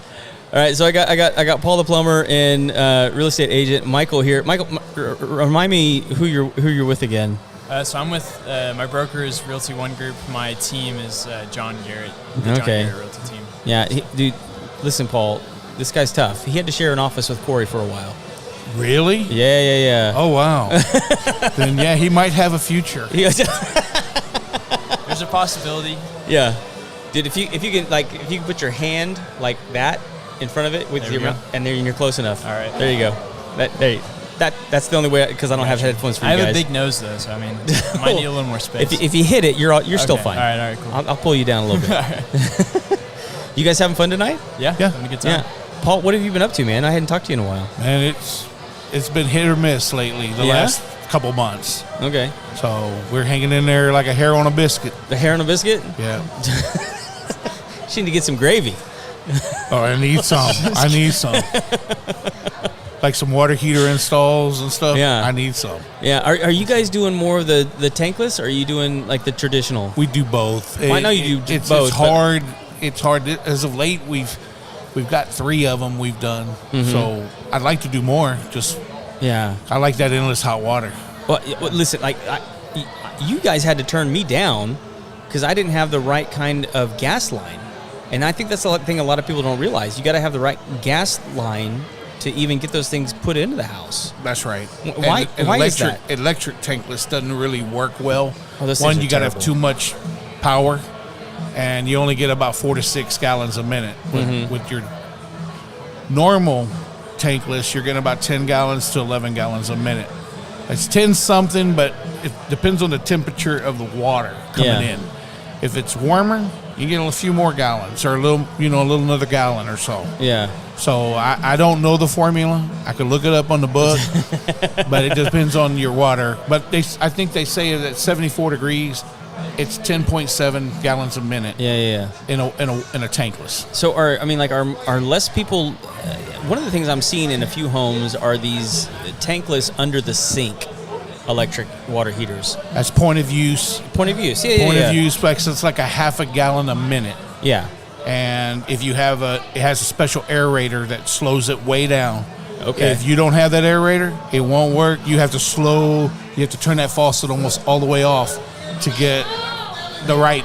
So I got Paul the plumber and real estate agent Michael here. Michael, remind me who you're with again. So I'm with my broker is Realty One Group. My team is John Garrett. The Okay. John Garrett Realty team. Yeah, dude. Listen, Paul. This guy's tough. He had to share an office with Corey for a while. Really? Yeah. Oh, wow. Then, yeah, he might have a future. There's a possibility. Yeah. Dude, if you can put your hand like that in front of it with your mouth, and there you're close enough. All right. There you go. That's the only way, because I don't have headphones for you guys. I have a big nose though, so I mean, I might need a little more space. If you hit it, you're still fine. All right, cool. I'll pull you down a little bit. All right. You guys having fun tonight? Yeah. Having a good time. Yeah. Paul, what have you been up to, man? I hadn't talked to you in a while. Man, it's been hit or miss lately, the last couple months. Okay. So we're hanging in there like a hair on a biscuit. The hair on a biscuit? Yeah. She need to get some gravy. Oh, I need some. Like some water heater installs and stuff. Yeah. I need some. Yeah. Are you guys doing more of the tankless, or are you doing like the traditional? We do both. Well, I know you do both. It's hard. It's hard. As of late, we've got 3 of them we've done. Mm-hmm. So I'd like to do more. I like that endless hot water. Well, listen, you guys had to turn me down because I didn't have the right kind of gas line, and I think that's the thing a lot of people don't realize. You got to have the right gas line to even get those things put into the house. That's right. Why is that? Electric tankless doesn't really work well. One, you got to have too much power, and you only get about 4 to 6 gallons a minute. With your normal tankless, you're getting about 10 gallons to 11 gallons a minute. It's 10 something, but it depends on the temperature of the water coming in. If it's warmer, you get a few more gallons, or a little another gallon or so. Yeah. So I don't know the formula. I could look it up on the book, but it depends on your water. But I think they say that at 74 degrees, it's 10.7 gallons a minute. Yeah. In a tankless. So are less people? One of the things I'm seeing in a few homes are these tankless under the sink electric water heaters. That's point of use. Point of use. Yeah. Point of use, because it's like a half a gallon a minute. Yeah. And if you have it has a special aerator that slows it way down. Okay. If you don't have that aerator, it won't work. You have to turn that faucet almost all the way off to get the right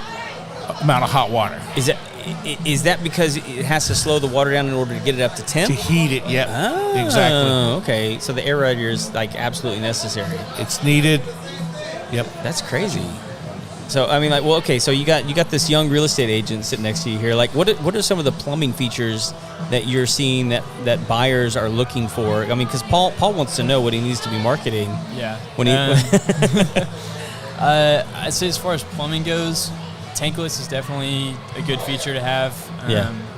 amount of hot water. Is that because it has to slow the water down in order to get it up to temp? To heat it, yeah. Oh, exactly. Okay. So the aerator is like absolutely necessary. It's needed. Yep. That's crazy. So I mean, like, well, okay. So you got this young real estate agent sitting next to you here. Like, what are some of the plumbing features that you're seeing that buyers are looking for? I mean, because Paul wants to know what he needs to be marketing. Yeah. When he. I'd say as far as plumbing goes, tankless is definitely a good feature to have.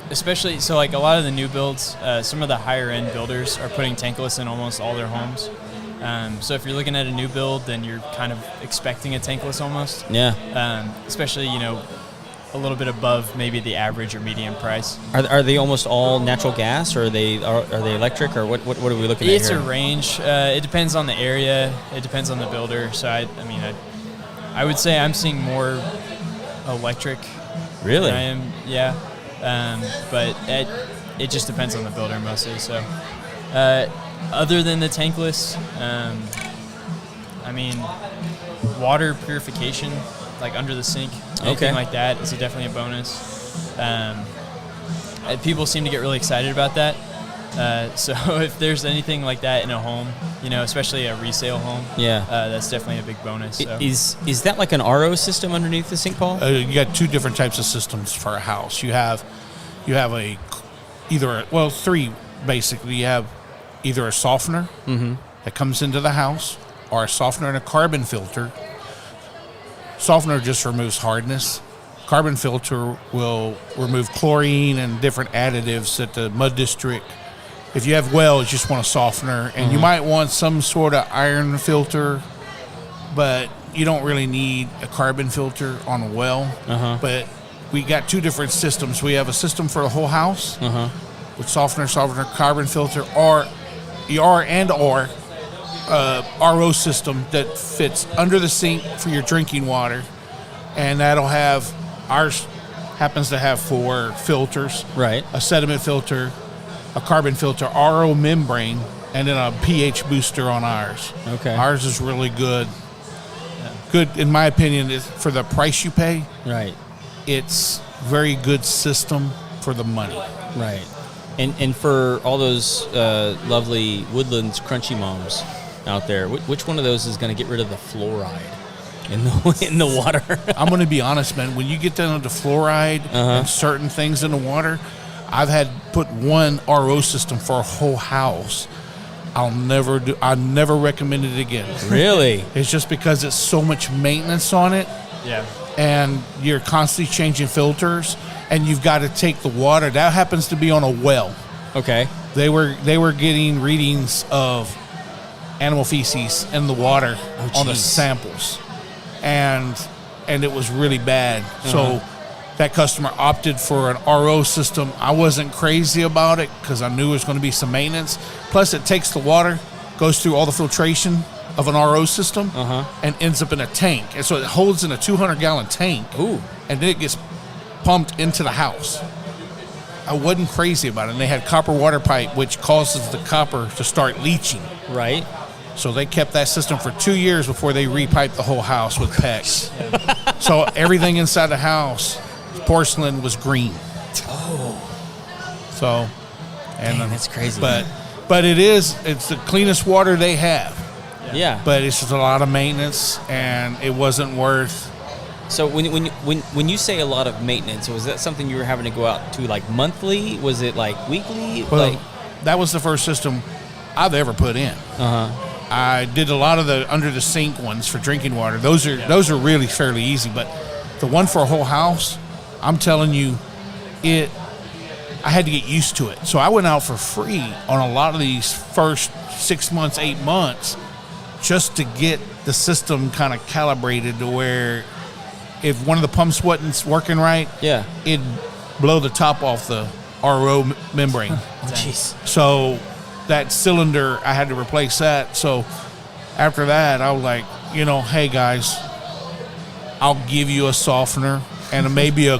Especially so, like a lot of the new builds, some of the higher end builders are putting tankless in almost all their homes. So if you're looking at a new build, then you're kind of expecting a tankless almost. Yeah. Especially, a little bit above maybe the average or median price. Are they almost all natural gas, or are they electric, or what are we looking at here? It's a range. It depends on the area. It depends on the builder. So I would say I'm seeing more electric. Really? Than I am, yeah. But it just depends on the builder mostly. So. Other than the tankless, water purification, like under the sink, anything like that is definitely a bonus. People seem to get really excited about that. So if there's anything like that in a home, especially a resale home, that's definitely a big bonus. So. Is that like an RO system underneath the sink, Paul? You got two different types of systems for a house. You have three basically. You have either a softener that comes into the house, or a softener and a carbon filter. Softener just removes hardness. Carbon filter will remove chlorine and different additives that the mud district. If you have wells, you just want a softener, and you might want some sort of iron filter, but you don't really need a carbon filter on a well. But we got two different systems. We have a system for the whole house with softener, carbon filter, or RO system that fits under the sink for your drinking water, and that'll have ours happens to have 4 filters, right? A sediment filter, a carbon filter, RO membrane, and then a pH booster on ours. Okay, ours is really good. Good in my opinion is for the price you pay. Right, it's very good system for the money. Right. And for all those lovely Woodlands crunchy moms out there, which one of those is going to get rid of the fluoride in the water? I'm going to be honest, man. When you get down to fluoride and certain things in the water, I've had put one RO system for a whole house. I never recommend it again. Really? It's just because it's so much maintenance on it. Yeah. And you're constantly changing filters. And you've got to take the water. That happens to be on a well. Okay. They were getting readings of animal feces in the water on the samples, and it was really bad. So that customer opted for an RO system. I wasn't crazy about it because I knew it was going to be some maintenance. Plus, it takes the water, goes through all the filtration of an RO system, and ends up in a tank. And so it holds in a 200-gallon tank. Ooh. And then it gets pumped into the house. I wasn't crazy about it. And they had copper water pipe, which causes the copper to start leaching. Right. So they kept that system for 2 years before they repiped the whole house with PEX. So everything inside the house, porcelain, was green. Oh. So, and dang, that's crazy. But it's the cleanest water they have. Yeah. But it's just a lot of maintenance, and it wasn't worth. So when you say a lot of maintenance, was that something you were having to go out to like monthly? Was it like weekly? Well, that was the first system I've ever put in. I did a lot of the under the sink ones for drinking water. Those are really fairly easy, but the one for a whole house, I'm telling you, I had to get used to it. So I went out for free on a lot of these first 6 months, 8 months, just to get the system kind of calibrated to where if one of the pumps wasn't working right, it'd blow the top off the RO membrane. Jeez. So that cylinder, I had to replace that. So after that, I was like, hey guys, I'll give you a softener and maybe a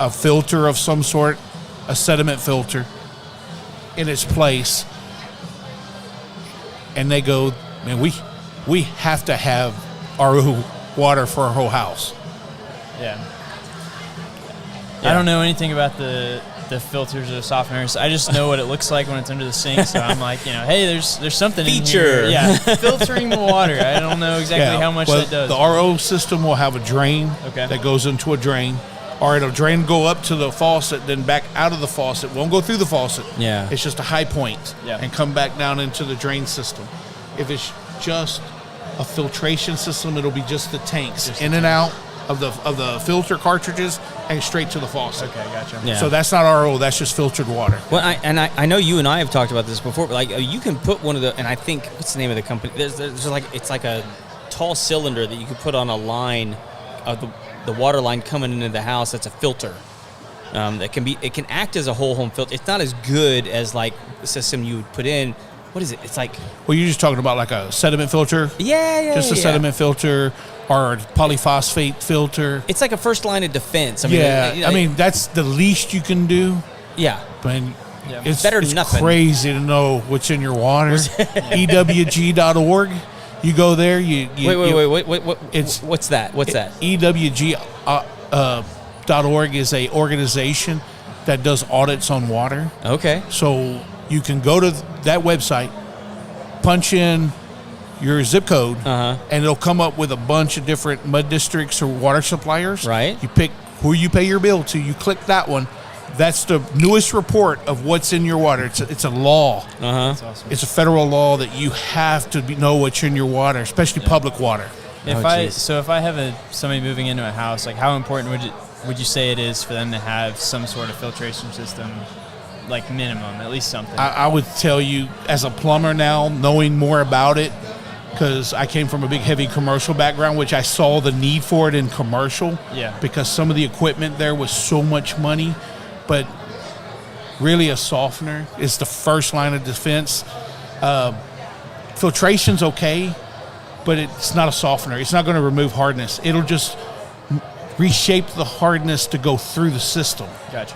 filter of some sort, a sediment filter in its place. And they go, man, we have to have RO water for our whole house. Yeah. I don't know anything about the the filters or softeners. I just know what it looks like when it's under the sink. So I'm like, hey, there's something Feature. in here. Yeah, filtering the water. I don't know exactly how much that does. The RO system will have a drain that goes into a drain. Or it'll drain go up to the faucet, then back out of the faucet. Won't go through the faucet. Yeah. It's just a high point and come back down into the drain system. If it's just a filtration system, it'll be just the tanks in and out of the filter cartridges and straight to the faucet. Okay, gotcha. Yeah. So that's not RO, that's just filtered water. Well, I know you and I have talked about this before, but like you can put one of the, and I think, what's the name of the company? There's like, it's like a tall cylinder that you could put on a line of the water line coming into the house. That's a filter. It can act as a whole home filter. It's not as good as like the system you would put in. What is it? It's like, well, you're just talking about like a sediment filter. Just a sediment filter or a polyphosphate filter. It's like a first line of defense. I mean, that's the least you can do. Yeah. But it's better than nothing. Crazy to know what's in your water. EWG.org. You go there. Wait. What's that? What's that? EWG.org is a organization that does audits on water. Okay. So you can go to that website, punch in your zip code, and it'll come up with a bunch of different mud districts or water suppliers. Right. You pick who you pay your bill to. You click that one. That's the newest report of what's in your water. It's a law. That's awesome. It's a federal law that you have to know what's in your water, especially public water. If I have somebody moving into a house, like how important would you say it is for them to have some sort of filtration system, like minimum, at least something? I would tell you, as a plumber now, knowing more about it, because I came from a big, heavy commercial background, which I saw the need for it in commercial. Yeah. Because some of the equipment there was so much money. But really, a softener is the first line of defense. Filtration's okay, but it's not a softener. It's not going to remove hardness. It'll just reshape the hardness to go through the system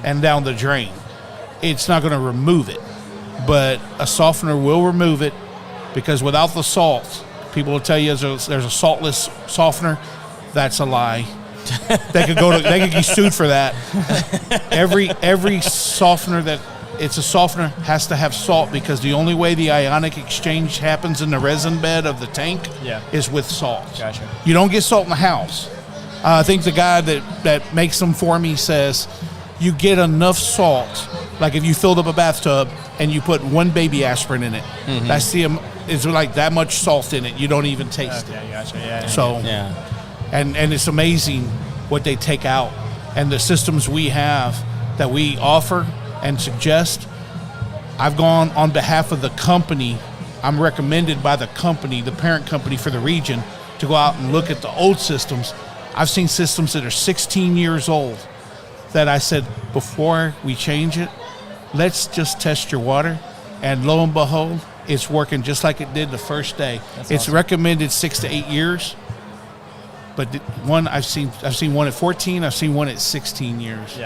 and down the drain. It's not going to remove it, but a softener will remove it, because without the salt, people will tell you there's a saltless softener. That's a lie. They could get sued for that. Every softener that it's a softener has to have salt, because the only way the ionic exchange happens in the resin bed of the tank is with salt. Gotcha. You don't get salt in the house. I think the guy that makes them for me says you get enough salt. Like if you filled up a bathtub and you put one baby aspirin in it, that's it's like that much salt in it. You don't even taste it. Gotcha. And it's amazing what they take out, and the systems we have that we offer and suggest. I've gone on behalf of the company. I'm recommended by the company, the parent company for the region, to go out and look at the old systems. I've seen systems that are 16 years old that I said, before we change it, let's just test your water. And lo and behold, it's working just like it did the first day. It's awesome. Recommended 6 to 8 years. But one I've seen one at 14. I've seen one at 16 years.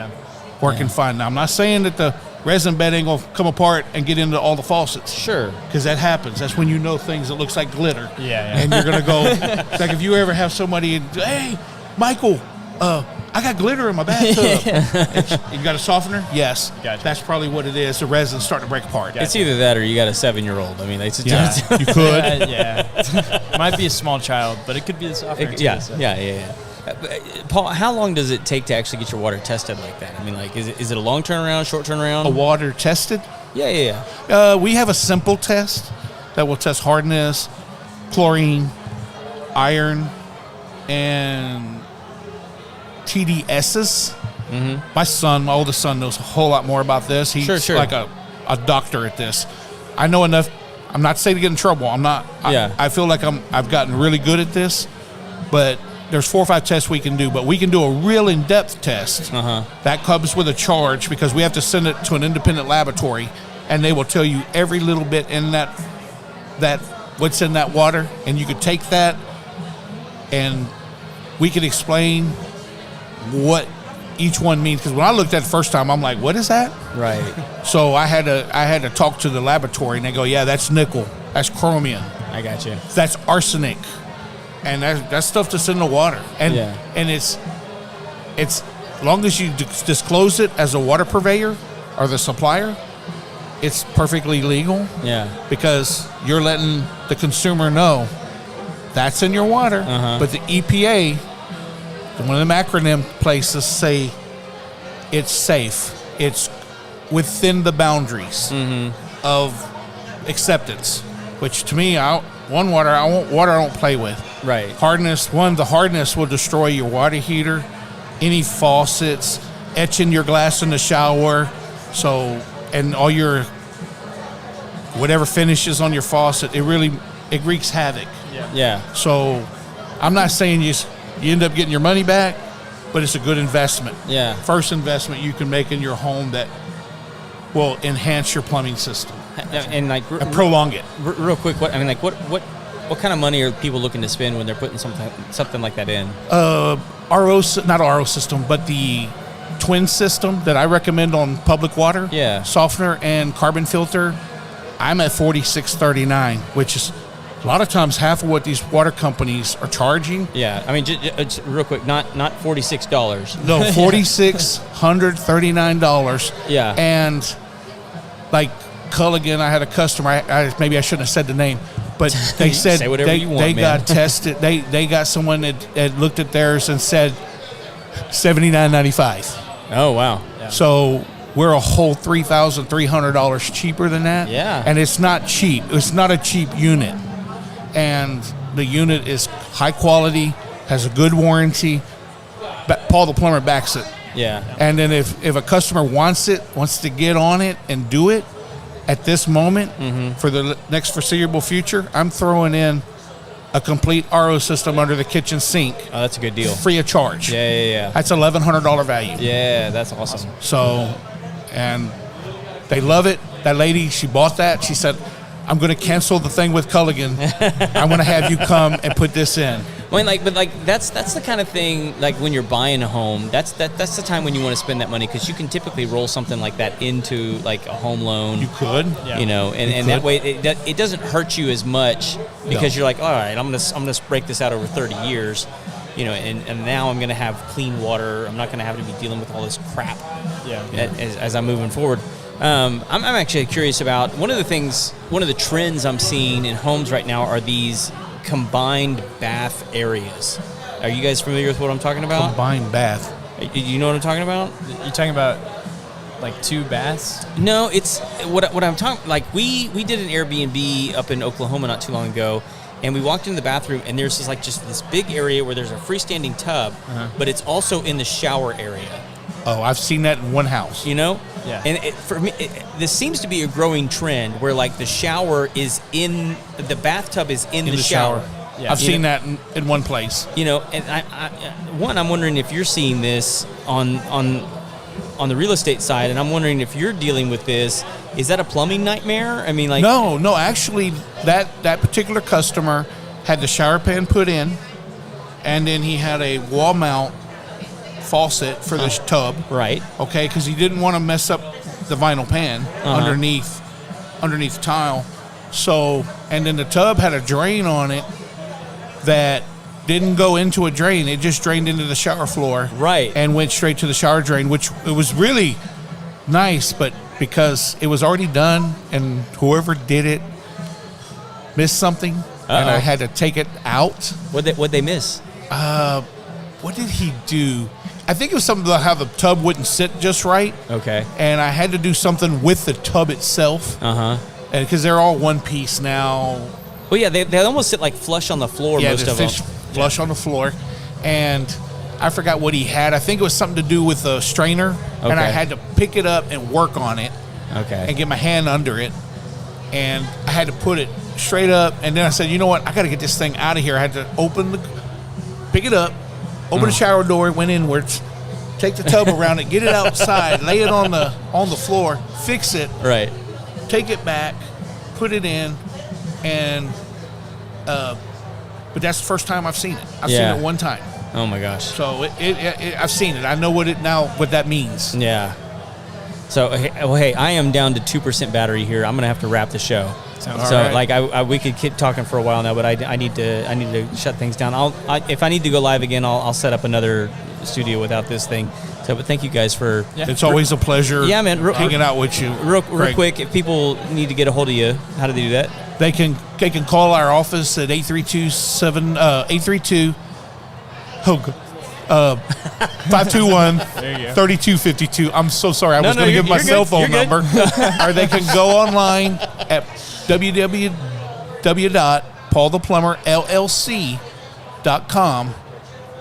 Working fine. Now I'm not saying that the resin bed ain't gonna come apart and get into all the faucets. Sure. Because that happens. That's when you know things that looks like glitter. Yeah. And you're gonna go. It's like if you ever have somebody, hey, Michael, I got glitter in my bathtub. You got a softener? Yes. Gotcha. That's probably what it is. The resin's starting to break apart. Gotcha. It's either that or you got a 7-year-old. I mean, it's you could. Might be a small child, but it could be the softener too. Yeah. Paul, how long does it take to actually get your water tested like that? I mean, like, is it a long turnaround, short turnaround? A water tested? Yeah. We have a simple test that will test hardness, chlorine, iron, and TDSs. My oldest son, knows a whole lot more about this. He's like a doctor at this. I know enough. I'm not saying to get in trouble. I'm not. I feel like I've gotten really good at this, but there's 4 or 5 tests we can do. But we can do a real in-depth test. That comes with a charge, because we have to send it to an independent laboratory, and they will tell you every little bit in that what's in that water, and you could take that, and we can explain what each one means. Because when I looked at it the first time, I'm like, what is that? Right. So I had to talk to the laboratory, and they go, yeah, that's nickel, that's chromium, I got you, that's arsenic, and that's stuff that's in the water. And it's as long as you disclose it as a water purveyor, or the supplier, it's perfectly legal. Yeah. Because you're letting the consumer know that's in your water. But the EPA, one of the acronym places, say it's safe. It's within the boundaries of acceptance, which to me, I want water I don't play with. Right. Hardness, the hardness will destroy your water heater, any faucets, etching your glass in the shower, and all your whatever finishes on your faucet, it wreaks havoc. Yeah. So I'm not saying you end up getting your money back, but it's a good investment. Yeah. First investment you can make in your home that will enhance your plumbing system And like and prolong it. Real quick, what kind of money are people looking to spend when they're putting something like that in? Not RO system, but the twin system that I recommend on public water. Yeah. Softener and carbon filter. I'm at $46.39, which is a lot of times half of what these water companies are charging. Yeah, I mean, just real quick, not $46. No, $4,639. Yeah. And like Culligan, I had a customer. Maybe I shouldn't have said the name, but they said Say whatever you want, man. got tested. They got someone that looked at theirs and said $79.95. Oh wow! Yeah. So we're a whole $3,300 cheaper than that. Yeah. And it's not cheap. It's not a cheap unit. And the unit is high quality, has a good warranty. Paul the plumber backs it. Yeah. And then if a customer wants to get on it and do it at this moment for the next foreseeable future, I'm throwing in a complete RO system under the kitchen sink. Oh, that's a good deal. Free of charge. Yeah. That's $1,100 value. Yeah, that's awesome. So, and they love it. That lady, she bought that. She said, I'm going to cancel the thing with Culligan. I'm going to have you come and put this in. I mean, that's the kind of thing, like when you're buying a home, that's the time when you want to spend that money, because you can typically roll something like that into like a home loan. You could, you know, and that way it doesn't hurt you as much, because you're like, all right, I'm gonna break this out over 30 years, you know, and now I'm gonna have clean water. I'm not gonna have to be dealing with all this crap. As I'm moving forward. I'm actually curious about one of the trends I'm seeing in homes right now are these combined bath areas. Are you guys familiar with what I'm talking about? Combined bath. You know what I'm talking about? You're talking about like 2 baths? No, it's what I'm talking. Like we did an Airbnb up in Oklahoma not too long ago, and we walked into the bathroom, and there's just this big area where there's a freestanding tub, but it's also in the shower area. Oh, I've seen that in one house. You know? Yeah. And for me, this seems to be a growing trend where like the shower is the bathtub is in the shower. Yeah. I've seen that in one place. You know, and I'm wondering if you're seeing this on the real estate side, and I'm wondering if you're dealing with this. Is that a plumbing nightmare? I mean, like no. Actually, that particular customer had the shower pan put in, and then he had a wall mount faucet for the tub. Right. Okay, because he didn't want to mess up the vinyl pan underneath the tile. So, and then the tub had a drain on it that didn't go into a drain. It just drained into the shower floor. Right. And went straight to the shower drain, which it was really nice, but because it was already done and whoever did it missed something, and I had to take it out. What'd they miss? What did he do? I think it was something about how the tub wouldn't sit just right. Okay. And I had to do something with the tub itself. And because they're all one piece now. Well, yeah, they almost sit like flush on the floor. Yeah, most of them. Flush on the floor. And I forgot what he had. I think it was something to do with the strainer. Okay. And I had to pick it up and work on it. Okay. And get my hand under it. And I had to put it straight up. And then I said, you know what? I got to get this thing out of here. I had to pick it up. Open the shower door, went inwards, take the tub around it, get it outside, lay it on the floor, fix it, right, take it back, put it in, and but that's the first time I've seen it. I've seen it one time. Oh my gosh! So I've seen it. I know what that means. Yeah. So hey, I am down to 2% battery here. I'm gonna have to wrap the show. Right. We could keep talking for a while now, but I need to shut things down. If I need to go live again, I'll set up another studio without this thing. So, but thank you guys for. Yeah. It's always a pleasure. Yeah, man. Hanging out with you. Real quick, if people need to get a hold of you, how do they do that? They can call our office at 521-3252. I'm so sorry. I was going to give my cell phone number. Or they can go online at www.paultheplumberllc.com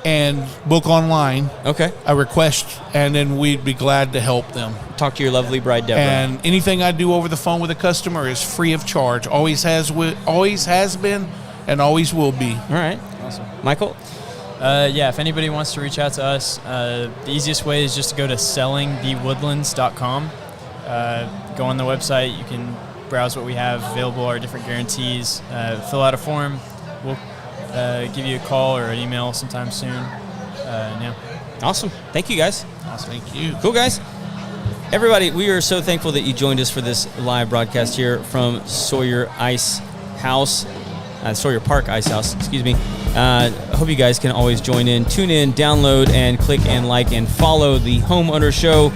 and book online. Okay. A request, and then we'd be glad to help them. Talk to your lovely bride, Deborah. And anything I do over the phone with a customer is free of charge. Always has been, and always will be. All right. Awesome. Michael? Yeah, if anybody wants to reach out to us, the easiest way is just to go to sellingthewoodlands.com. Go on the website. You can browse what we have available, our different guarantees. Fill out a form. We'll give you a call or an email sometime soon. Yeah. Awesome. Thank you, guys. Awesome. Thank you. Cool, guys. Everybody, we are so thankful that you joined us for this live broadcast here from Sawyer Park Icehouse, excuse me. I hope you guys can always join in, tune in, download, and click and like and follow the Homeowner Show.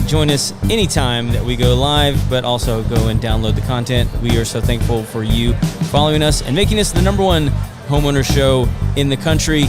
Join us anytime that we go live, but also go and download the content. We are so thankful for you following us and making us the #1 homeowner show in the country.